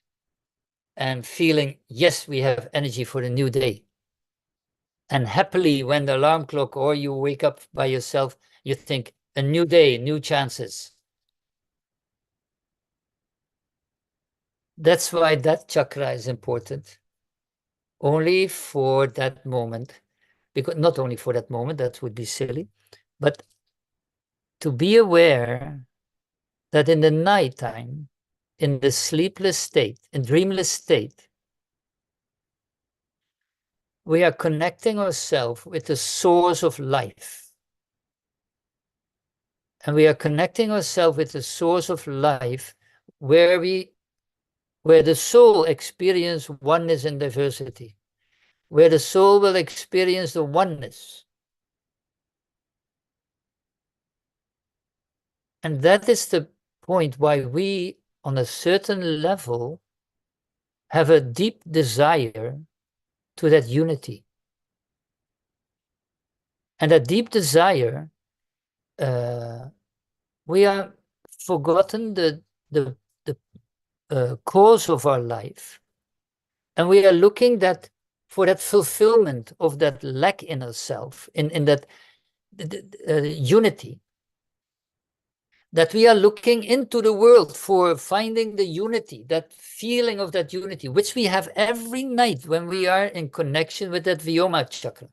and feeling, yes, we have energy for the new day. And happily, when the alarm clock or you wake up by yourself, you think, a new day, new chances. That's why that chakra is important. Only for that moment, because not only for that moment, that would be silly, but to be aware that in the nighttime, in the sleepless state, in dreamless state, we are connecting ourselves with the source of life. And we are connecting ourselves with the source of life where the soul experiences oneness and diversity, where the soul will experience the oneness. And that is the point why we, on a certain level, have a deep desire to that unity. And that deep desire, we are forgotten the cause of our life. And we are looking for that fulfillment of that lack in ourselves, in that unity. That we are looking into the world for finding the unity, that feeling of that unity, which we have every night when we are in connection with that Vyoma chakra.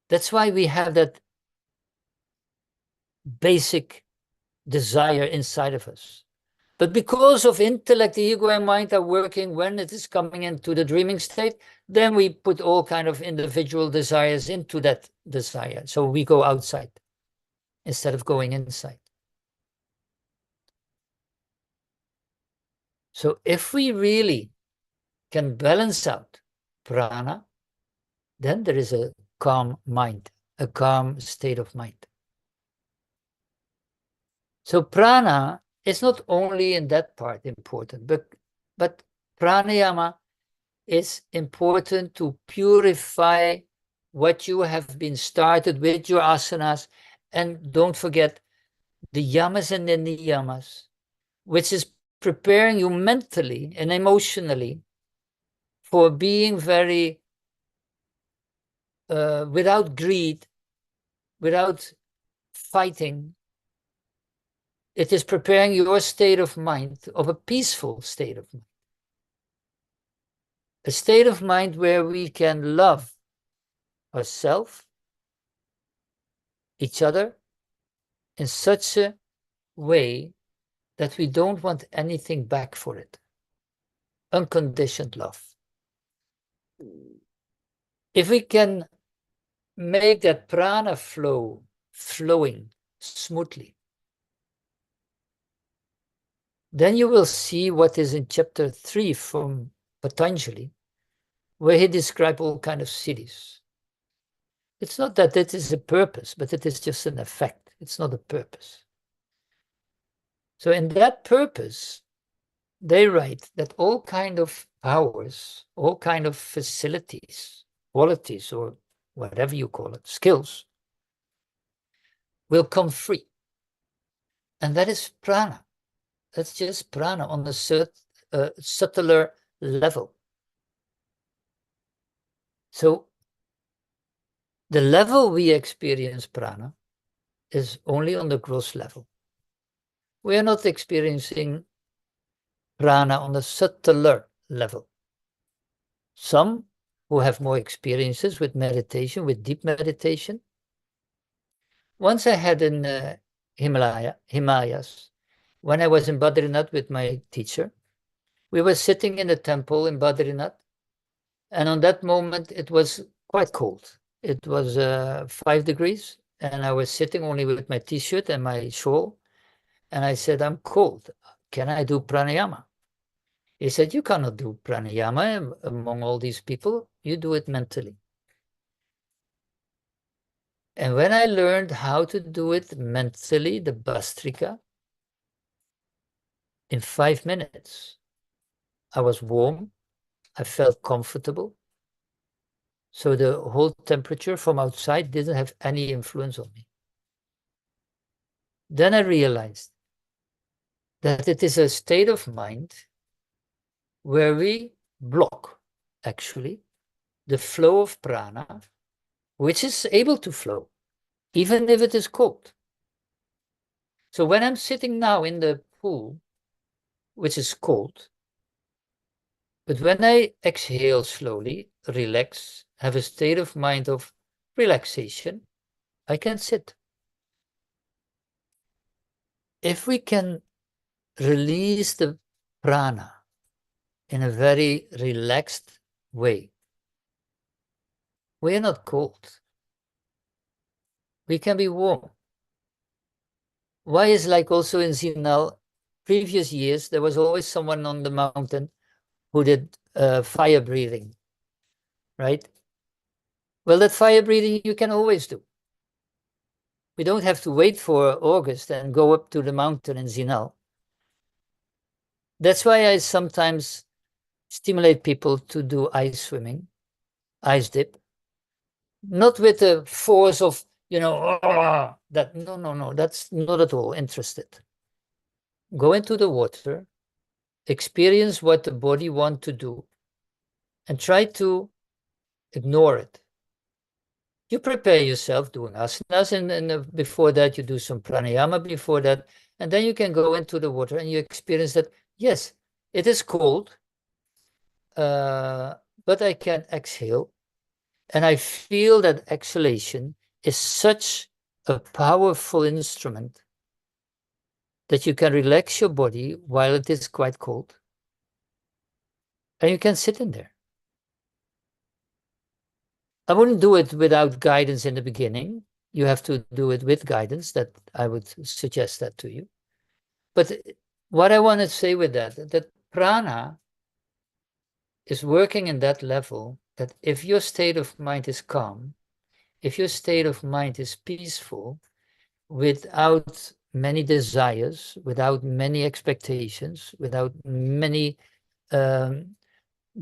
That's why we have that basic desire inside of us. But because of intellect, the ego and mind are working when it is coming into the dreaming state, then we put all kind of individual desires into that desire. So we go outside instead of going inside. So if we really can balance out prana, then there is a calm mind, a calm state of mind. So prana is not only in that part important, but pranayama is important to purify what you have been started with your asanas. And don't forget the yamas and the niyamas, which is preparing you mentally and emotionally for being very without greed, without fighting. It is preparing your state of mind of a peaceful state of mind. A state of mind where we can love ourselves, each other, in such a way that we don't want anything back for it. Unconditioned love. If we can make that prana flowing smoothly, then you will see what is in chapter 3 from Patanjali, where he describes all kinds of cities. It's not that it is a purpose, but it is just an effect. It's not a purpose. So in that purpose, they write that all kind of powers, all kind of facilities, qualities, or whatever you call it, skills, will come free. And that is prana. That's just prana on a subtler level. So the level we experience prana is only on the gross level. We are not experiencing prana on the subtler level. Some who have more experiences with meditation, with deep meditation. Once I had in Himalayas, when I was in Badrinath with my teacher, we were sitting in the temple in Badrinath, and on that moment it was quite cold. It was 5 degrees, and I was sitting only with my t-shirt and my shawl, and I said, I'm cold. Can I do pranayama? He said, you cannot do pranayama among all these people. You do it mentally. And when I learned how to do it mentally, the Bastrika, in 5 minutes, I was warm. I felt comfortable. So the whole temperature from outside didn't have any influence on me. Then I realized that it is a state of mind where we block, actually, the flow of prana, which is able to flow, even if it is cold. So when I'm sitting now in the pool, which is cold, but when I exhale slowly, relax, have a state of mind of relaxation, I can sit. If we can release the prana in a very relaxed way, we are not cold. We can be warm. Why is like also in Zinal, previous years, there was always someone on the mountain who did fire breathing, right? Well, that fire breathing you can always do. We don't have to wait for August and go up to the mountain in Zinal. That's why I sometimes stimulate people to do ice swimming, ice dip, not with the force of, that, no, that's not at all interested. Go into the water, experience what the body wants to do, and try to ignore it. You prepare yourself doing asanas, and before that you do some pranayama before that, and then you can go into the water and you experience that, yes, it is cold, but I can exhale, and I feel that exhalation is such a powerful instrument that you can relax your body while it is quite cold, and you can sit in there. I wouldn't do it without guidance in the beginning. You have to do it with guidance. That I would suggest that to you. But what I want to say with that prana is working in that level, that if your state of mind is calm, if your state of mind is peaceful, without many desires, without many expectations, without many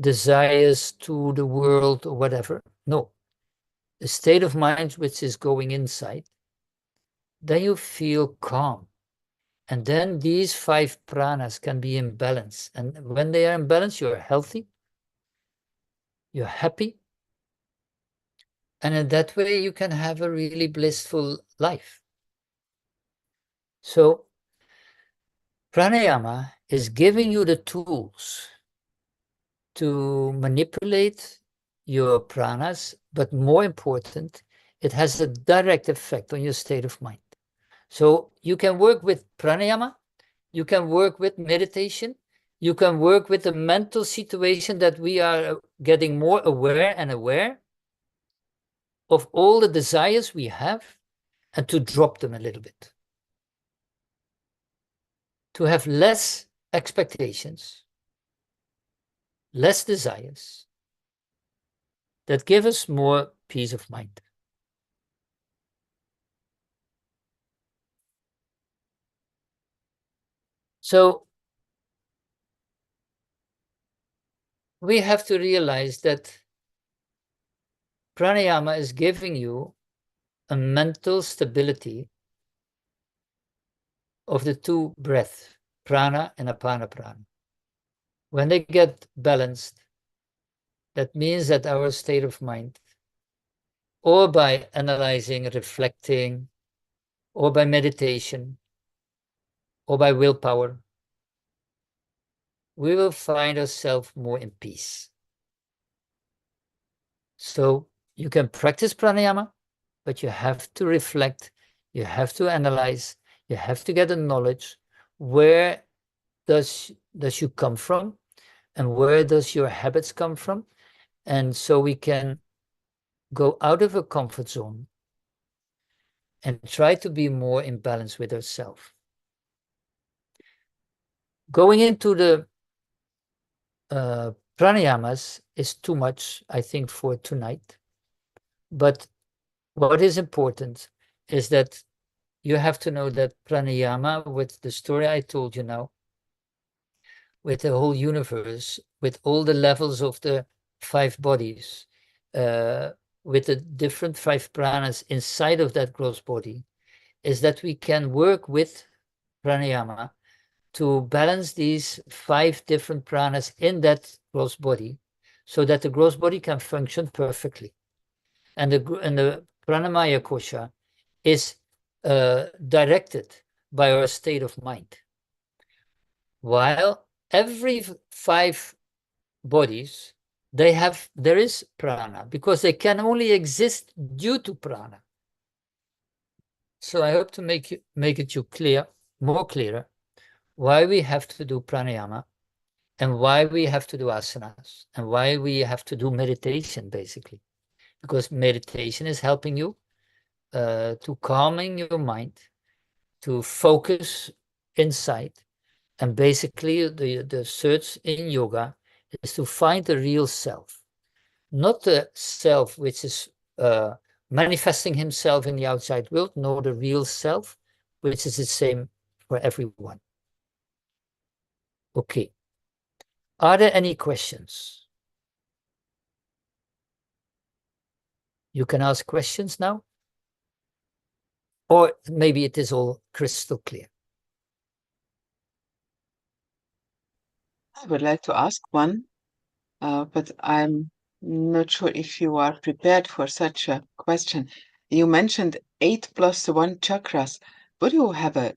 desires to the world or whatever, no, a state of mind which is going inside, then you feel calm. And then these 5 pranas can be in balance. And when they are in balance, you're healthy, you're happy. And in that way, you can have a really blissful life. So pranayama is giving you the tools to manipulate your pranas, but more important, it has a direct effect on your state of mind. So you can work with pranayama, you can work with meditation, you can work with the mental situation that we are getting more aware and aware of all the desires we have, and to drop them a little bit. To have less expectations, less desires, that give us more peace of mind. So we have to realize that pranayama is giving you a mental stability of the 2 breaths, prana and apana prana. When they get balanced, that means that our state of mind, or by analyzing, reflecting, or by meditation, or by willpower, we will find ourselves more in peace. So you can practice pranayama, but you have to reflect, you have to analyze, you have to get the knowledge. Where does you come from, and where does your habits come from? And so we can go out of a comfort zone and try to be more in balance with ourselves. Going into the pranayamas is too much, I think, for tonight. But what is important is that you have to know that pranayama, with the story I told you now, with the whole universe, with all the levels of the 5 bodies, with the different 5 pranas inside of that gross body, is that we can work with pranayama to balance these 5 different pranas in that gross body, so that the gross body can function perfectly. And the pranamaya kosha is directed by our state of mind. While every 5 bodies, there is prana, because they can only exist due to prana. So I hope to make it you clear, more clearer, why we have to do pranayama, and why we have to do asanas, and why we have to do meditation, basically. Because meditation is helping you to calming your mind, to focus inside. And basically the search in yoga is to find the real self, not the self which is manifesting himself in the outside world, nor the real self, which is the same for everyone. Okay. Are there any questions? You can ask questions now. Or maybe it is all crystal clear. I would like to ask one, but I'm not sure if you are prepared for such a question. You mentioned 8+1 chakras. Would you have a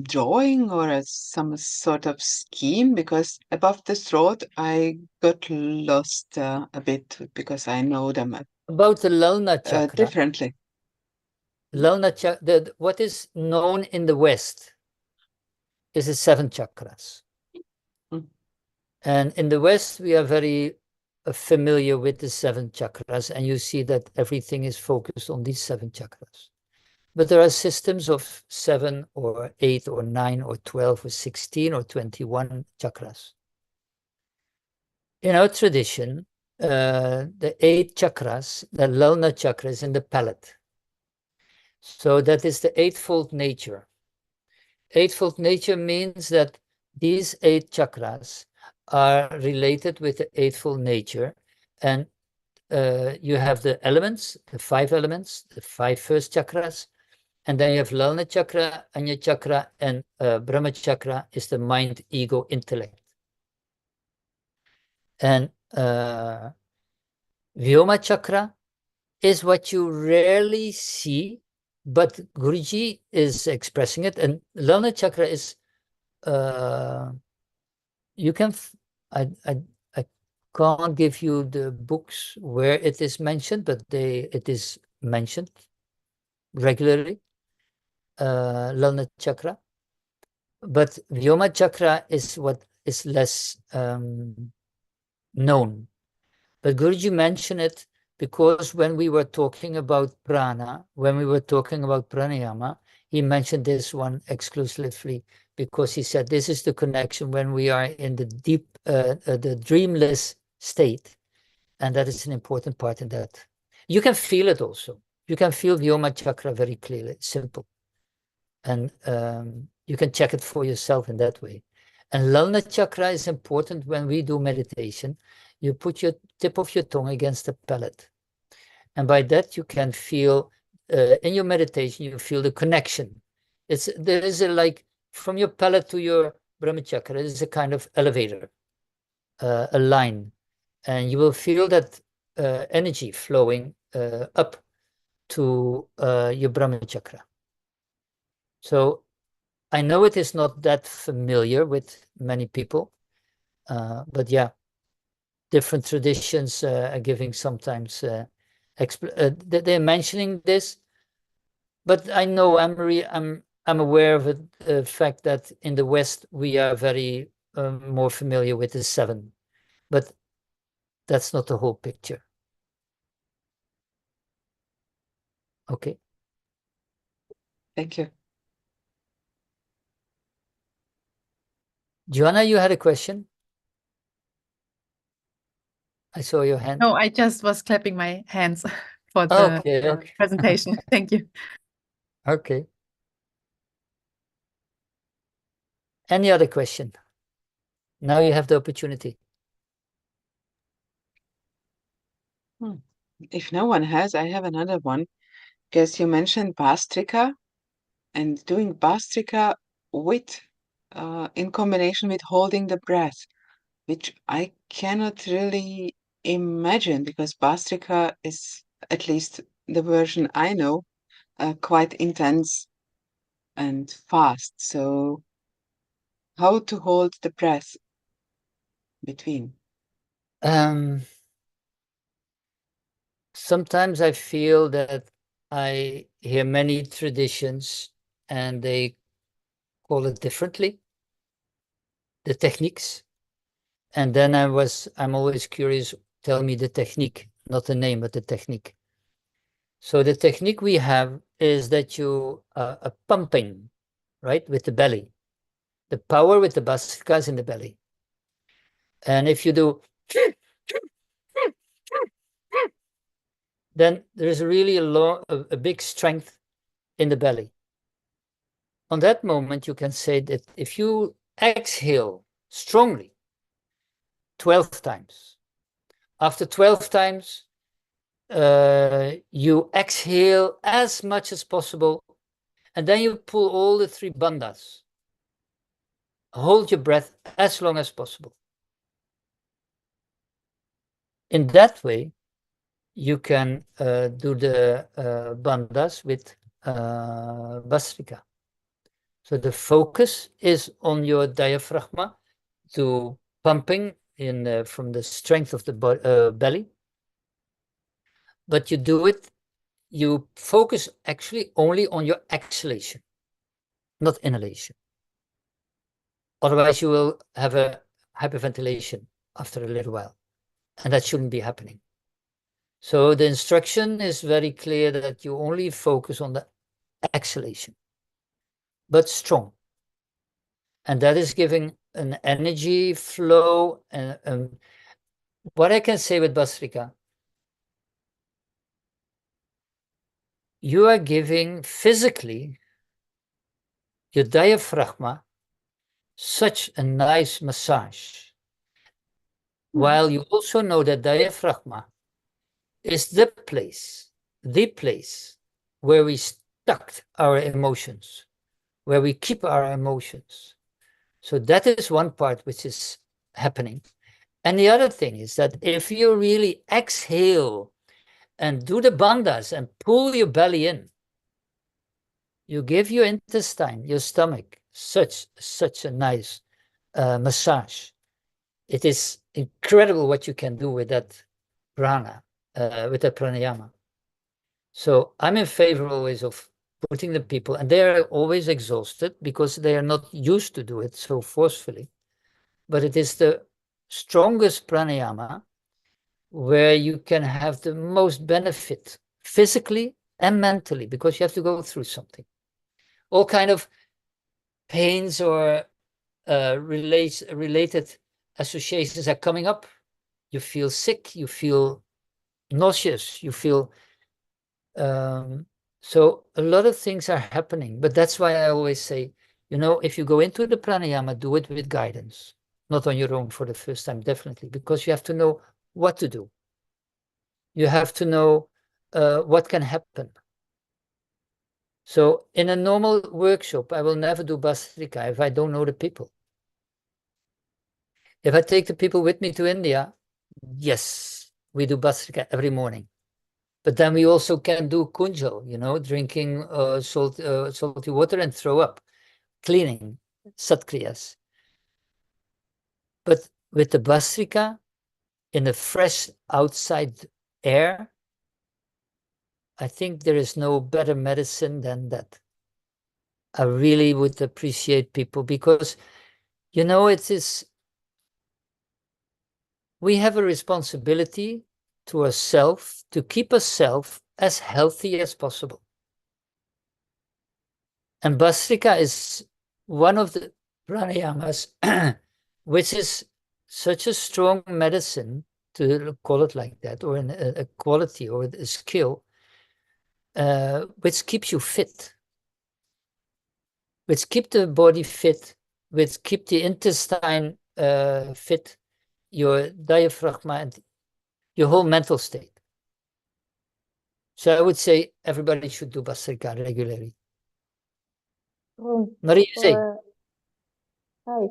drawing or some sort of scheme? Because above the throat, I got lost a bit because I know them About the Lalna chakra. differently. Lalna chakra, what is known in the West is the 7 chakras. Mm. And in the West, we are very familiar with the 7 chakras, and you see that everything is focused on these 7 chakras. But there are systems of 7 or 8 or 9 or 12 or 16 or 21 chakras. In our tradition, the 8 chakras, the Lalna chakra is in the palate. So that is the eightfold nature. Eightfold nature means that these 8 chakras are related with the eightfold nature, and you have the elements, the 5 elements, the 5 first chakras, and then you have Lalna chakra, Anya chakra, and Brahma chakra is the mind, ego, intellect. And Vyoma chakra is what you rarely see, but Guruji is expressing it, and Lalna chakra is you can I can't give you the books where it is mentioned, but it is mentioned regularly, Lalna chakra. But Vyoma chakra is what is less known. But Guruji mentioned it because when we were talking about prana, when we were talking about pranayama, he mentioned this one exclusively because he said this is the connection when we are in the deep, the dreamless state. And that is an important part in that. You can feel it also. You can feel Vyoma chakra very clearly. It's simple. And you can check it for yourself in that way. And Lalna chakra is important when we do meditation. You put your tip of your tongue against the palate. And by that, you can feel, in your meditation, you feel the connection. There is a, like, from your palate to your Brahma chakra, there is a kind of elevator, a line. And you will feel that energy flowing up to your Brahma chakra. So I know it is not that familiar with many people, but yeah, different traditions are giving sometimes, they're mentioning this, but I know I'm aware of the fact that in the West we are very more familiar with the 7, but that's not the whole picture. Okay. Thank you. Joanna, you had a question? I saw your hand. No, I just was clapping my hands for the Okay. presentation. Thank you. Okay. Any other question? Now you have the opportunity. If no one has, I have another one. Because you mentioned Bastrika and doing Bastrika with, in combination with holding the breath, which I cannot really imagine because Bastrika is, at least the version I know, quite intense and fast. So, how to hold the breath between? Sometimes I feel that I hear many traditions and they call it differently, the techniques. And then I'm always curious, tell me the technique, not the name, but the technique. So the technique we have is that you are pumping, right, with the belly. The power with the Bastrika is in the belly. And if you do, then there is really a big strength in the belly. On that moment, you can say that if you exhale strongly, 12 times. After 12 times, you exhale as much as possible, and then you pull all the 3 bandhas. Hold your breath as long as possible. In that way, you can do the bandhas with Bhastrika. So the focus is on your diaphragma, to pumping in from the strength of the belly. But you do it, you focus actually only on your exhalation, not inhalation. Otherwise, you will have a hyperventilation after a little while, and that shouldn't be happening. So the instruction is very clear that you only focus on the exhalation, but strong. And that is giving an energy flow. And what I can say with Bhastrika, you are giving physically your diaphragma such a nice massage. While you also know that diaphragma is the place where we stuck our emotions, where we keep our emotions. So that is one part which is happening. And the other thing is that if you really exhale and do the bandhas and pull your belly in, you give your intestine, your stomach, such a nice massage. It is incredible what you can do with that prana, with that pranayama. So I'm in favor always of putting the people, and they are always exhausted because they are not used to do it so forcefully. But it is the strongest pranayama where you can have the most benefit physically and mentally, because you have to go through something. All kind of pains or related associations are coming up. You feel sick, you feel nauseous, you feel so a lot of things are happening. But that's why I always say, you know, if you go into the pranayama, do it with guidance, not on your own for the first time, definitely, because you have to know what to do. You have to know what can happen. So in a normal workshop, I will never do Bhastrika if I don't know the people. If I take the people with me to India, yes, we do Bhastrika every morning. But then we also can do kunjal, you know, drinking salty water and throw up, cleaning, satkriyas. But with the Bhastrika, in the fresh outside air, I think there is no better medicine than that. I really would appreciate people because, you know, we have a responsibility to ourselves to keep ourselves as healthy as possible. And Bhastrika is one of the pranayamas, which is such a strong medicine, to call it like that, or a quality or a skill, which keeps you fit, which keep the body fit, which keep the intestine fit, your diaphragma, and your whole mental state. So I would say everybody should do Bhastrika regularly. Maria, say. Hi.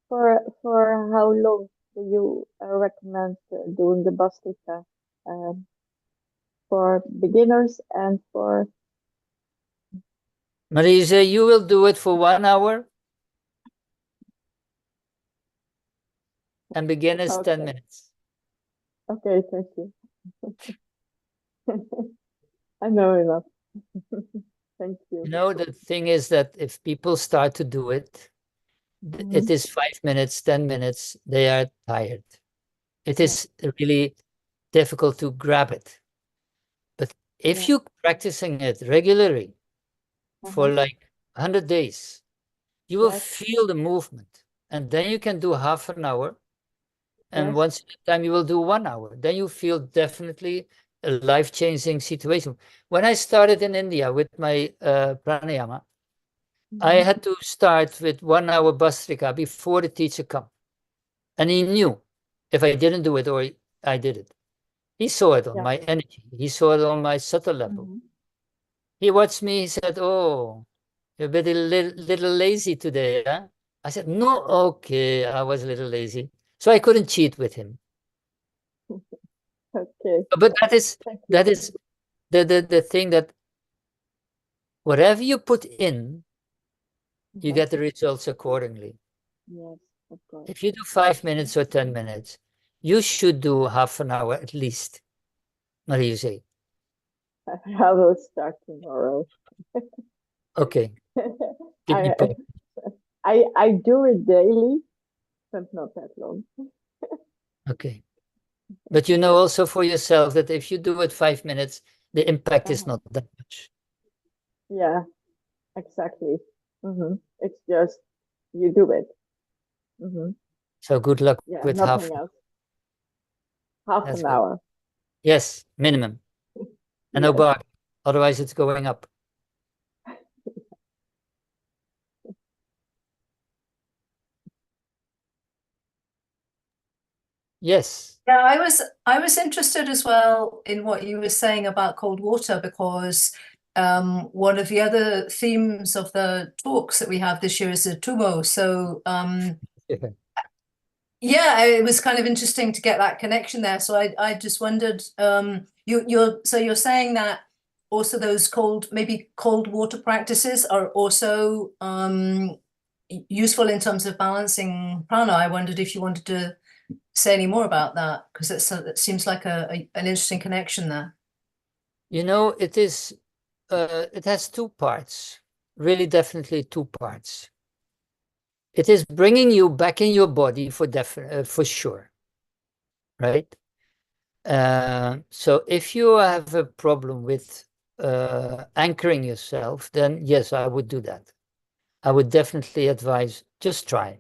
For how long do you recommend doing the Bhastrika for beginners and for... Marisa, you will do it for 1 hour. And beginners 10 minutes. Okay, thank you. I know enough. Thank you. You know, the thing is that if people start to do it, it is 5 minutes, 10 minutes, they are tired. It is really difficult to grab it. But if you're practicing it regularly for like 100 days, you will feel the movement. And then you can do half an hour. And once at a time you will do 1 hour. Then you feel definitely a life-changing situation. When I started in India with my pranayama, I had to start with 1 hour Bhastrika before the teacher come. And he knew if I didn't do it or I did it. He saw it on Yeah. my energy. He saw it on my subtle level. Mhm. He watched me, he said, oh, you're a bit little lazy today, huh? I said, no, okay, I was a little lazy. So I couldn't cheat with him. Okay. But that is Thank you. that is the thing, that whatever you put in, you Mhm. get the results accordingly. Yes, of course. If you do 5 minutes or 10 minutes, you should do half an hour at least. What do you say? I will start tomorrow. Okay, keep me I, posted. I do it daily, but not that long. Okay. But you know also for yourself that if you do it 5 minutes, the impact is Uh-huh. not that much. Yeah, exactly. It's just you do it. So good luck Yeah, with half. nothing else. Half That's an good. hour. Yes, minimum. And no Yes. bar. Otherwise it's going up. Yes. Yeah, I was interested as well in what you were saying about cold water, because one of the other themes of the talks that we have this year is the tubo. So yeah, it was kind of interesting to get that connection there. So I just wondered, you're saying that also those maybe cold water practices are also useful in terms of balancing prana. I wondered if you wanted to say any more about that, because it seems like an interesting connection there. You know, it has two parts, really definitely two parts. It is bringing you back in your body for sure, right? So if you have a problem with anchoring yourself, then yes, I would do that. I would definitely advise, just try.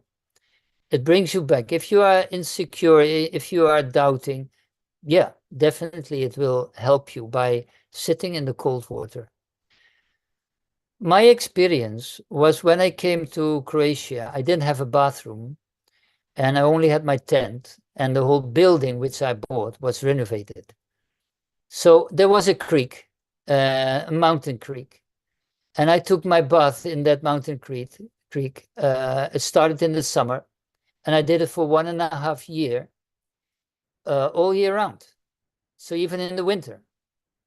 It brings you back. If you are insecure, if you are doubting, yeah, definitely it will help you by sitting in the cold water. My experience was when I came to Croatia, I didn't have a bathroom and I only had my tent, and the whole building which I bought was renovated. So there was a creek, a mountain creek, and I took my bath in that mountain creek. It started in the summer, and I did it for 1.5 years, all year round. So even in the winter.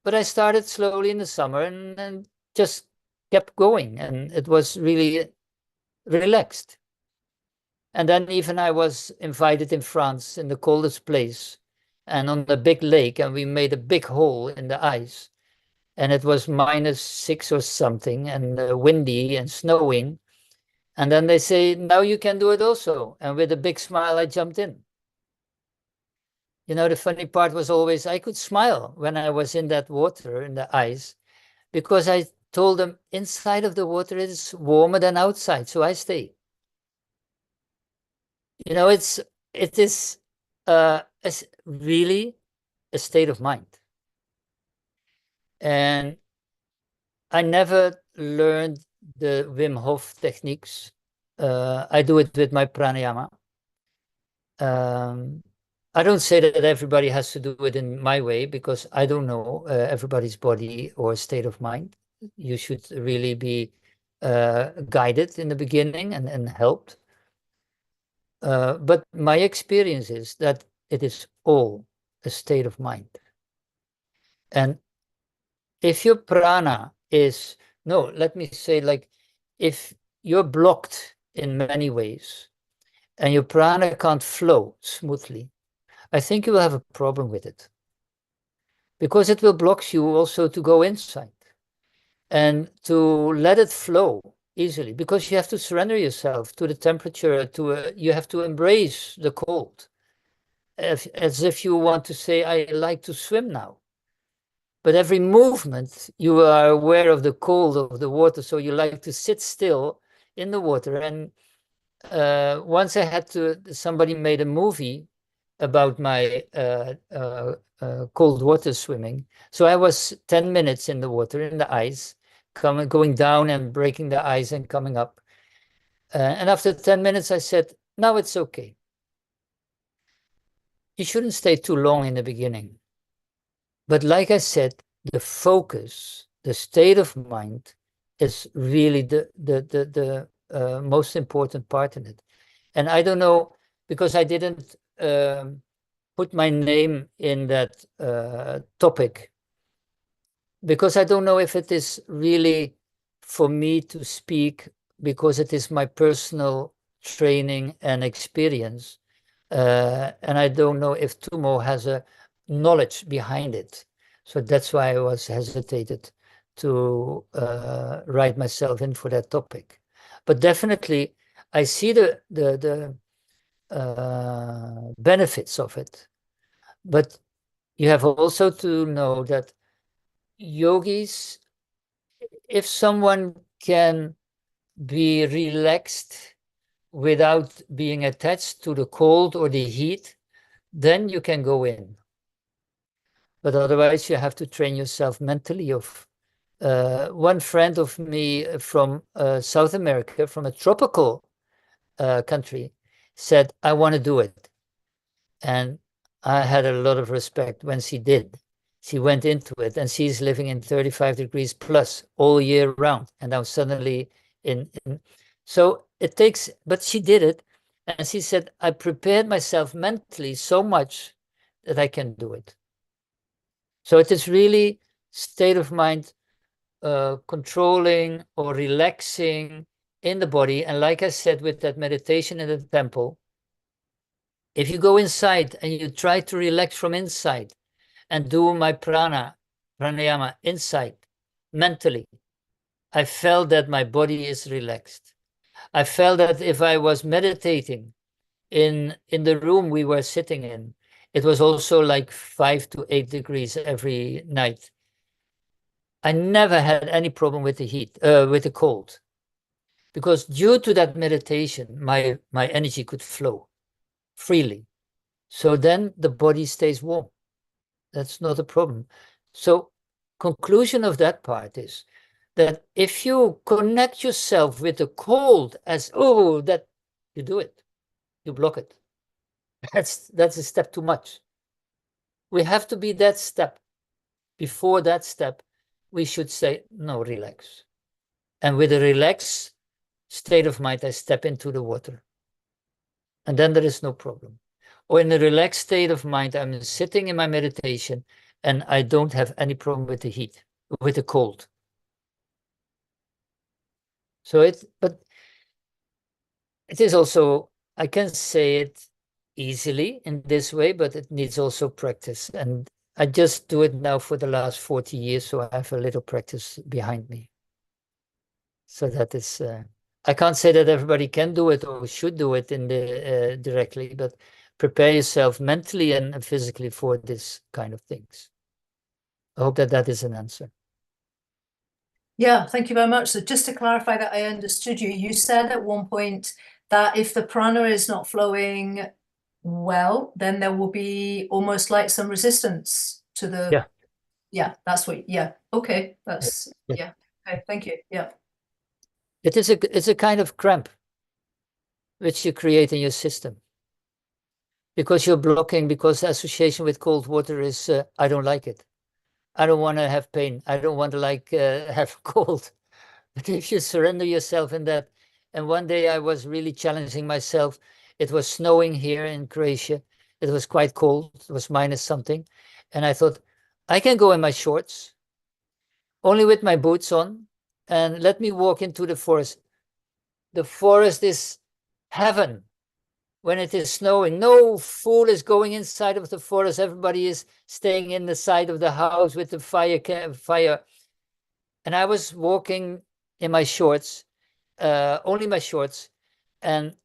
But I started slowly in the summer and just kept going, and it was really relaxed. And then even I was invited in France, in the coldest place, and on the big lake, and we made a big hole in the ice, and it was -6 or something, and windy and snowing. And then they say, now you can do it also. And with a big smile, I jumped in. You know, the funny part was always I could smile when I was in that water, in the ice, because I told them inside of the water it is warmer than outside, so I stay. You know, it is really a state of mind. And I never learned the Wim Hof techniques. I do it with my pranayama. I don't say that everybody has to do it in my way, because I don't know everybody's body or state of mind. You should really be guided in the beginning and helped. But my experience is that it is all a state of mind. And if your prana is, no, let me say, like, if you're blocked in many ways and your prana can't flow smoothly, I think you will have a problem with it, because it will block you also to go inside and to let it flow easily, because you have to surrender yourself to the temperature, you have to embrace the cold, as if you want to say, I like to swim now. But every movement, you are aware of the cold of the water, so you like to sit still in the water. And once somebody made a movie about my cold water swimming. So I was 10 minutes in the water, in the ice, going down and breaking the ice and coming up. And after 10 minutes, I said, now it's okay. you shouldn't stay too long in the beginning. But like I said, the focus, the state of mind is really the most important part in it. And I don't know, because I didn't put my name in that topic, because I don't know if it is really for me to speak, because it is my personal training and experience. And I don't know if Tumo has a knowledge behind it. So that's why I was hesitated to write myself in for that topic. But definitely, I see the benefits of it. But you have also to know that yogis, if someone can be relaxed without being attached to the cold or the heat, then you can go in. But otherwise, you have to train yourself mentally. One friend of me from South America, from a tropical country, said, I want to do it. And I had a lot of respect when she did. She went into it, and she's living in 35 degrees plus all year round. And now suddenly so it takes, but she did it. And she said, I prepared myself mentally so much that I can do it. So it is really state of mind, controlling or relaxing in the body. And like I said, with that meditation in the temple, if you go inside and you try to relax from inside and do my pranayama inside, mentally, I felt that my body is relaxed. I felt that if I was meditating in the room we were sitting in, it was also like 5 to 8 degrees every night. I never had any problem with the heat, with the cold, because due to that meditation, my energy could flow freely. So then the body stays warm. That's not a problem. So conclusion of that part is that if you connect yourself with the cold as, oh, that you do it, you block it. That's a step too much. We have to be that step. Before that step, we should say, no, relax. And with a relaxed state of mind, I step into the water. And then there is no problem. Or in a relaxed state of mind, I'm sitting in my meditation and I don't have any problem with the heat, with the cold. So but it is also, I can say it easily in this way, but it needs also practice. And I just do it now for the last 40 years, so I have a little practice behind me. So that is, I can't say that everybody can do it or should do it in the directly, but prepare yourself mentally and physically for this kind of things. I hope that is an answer. Yeah, thank you very much. So just to clarify that I understood you, you said at one point that if the prana is not flowing well, then there will be almost like some resistance to the. Yeah, that's what. Yeah. Okay. That's yeah. Okay. Thank you. Yeah. It's a kind of cramp which you create in your system because you're blocking, because association with cold water is I don't like it. I don't want to have pain. I don't want to have cold. But if you surrender yourself in that, and one day I was really challenging myself. It was snowing here in Croatia. It was quite cold. It was minus something. And I thought, I can go in my shorts, only with my boots on, and let me walk into the forest. The forest is heaven when it is snowing. No fool is going inside of the forest. Everybody is staying in the side of the house with the fire. And I was walking in my shorts, only my shorts. And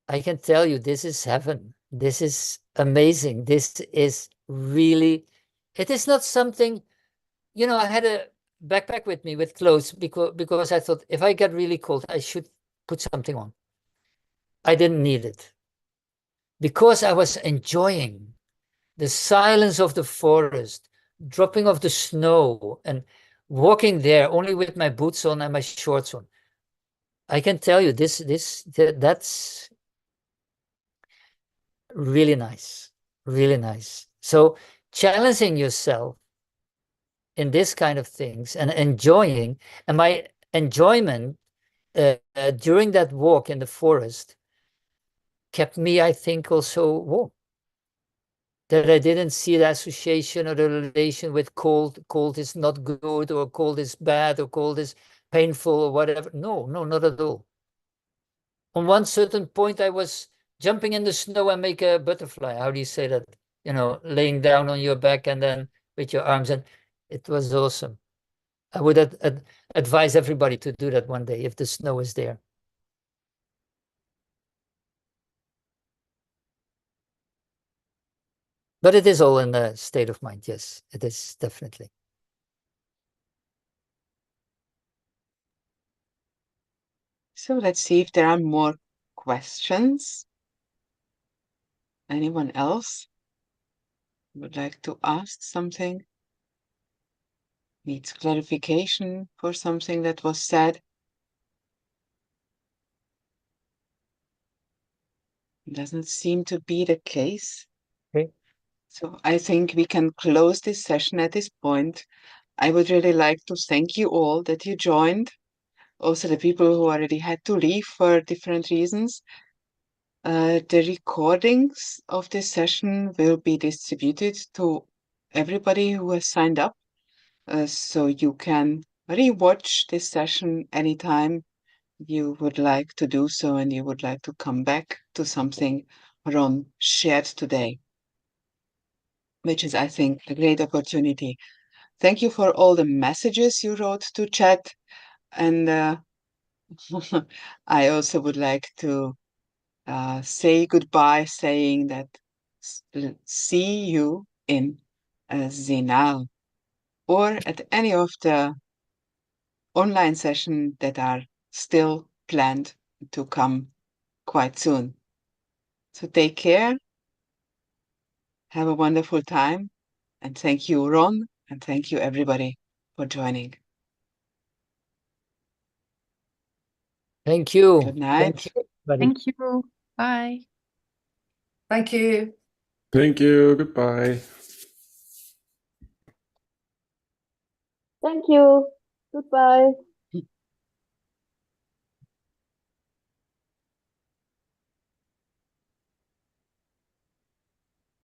I can tell you, this is heaven. This is amazing. This is really, it is not something, I had a backpack with me with clothes because I thought if I get really cold, I should put something on. I didn't need it because I was enjoying the silence of the forest, dropping of the snow, and walking there only with my boots on and my shorts on. I can tell you that's really nice. Really nice. So challenging yourself in this kind of things and enjoying, and my enjoyment during that walk in the forest kept me, I think, also warm. That I didn't see the association or the relation with cold. Cold is not good, or cold is bad, or cold is painful, or whatever. No, not at all. On one certain point, I was jumping in the snow and make a butterfly. How do you say that? You know, laying down on your back and then with your arms, and it was awesome. I would advise everybody to do that one day if the snow is there. But it is all in the state of mind. Yes, it is definitely. So let's see if there are more questions. Anyone else would like to ask something? Needs clarification for something that was said? Doesn't seem to be the case. Okay. So I think we can close this session at this point. I would really like to thank you all that you joined. Also the people who already had to leave for different reasons. The recordings of this session will be distributed to everybody who has signed up. So you can rewatch this session anytime you would like to do so and you would like to come back to something Ron shared today, which is, I think, a great opportunity. Thank you for all the messages you wrote to chat. And I also would like to say goodbye, saying that see you in Zinal or at any of the online sessions that are still planned to come quite soon. So take care, have a wonderful time, and thank you, Ron, and thank you, everybody, for joining. Thank you. Good night. Thank you, everybody. Thank you. Bye. Thank you. Thank you. Goodbye. Thank you. Goodbye.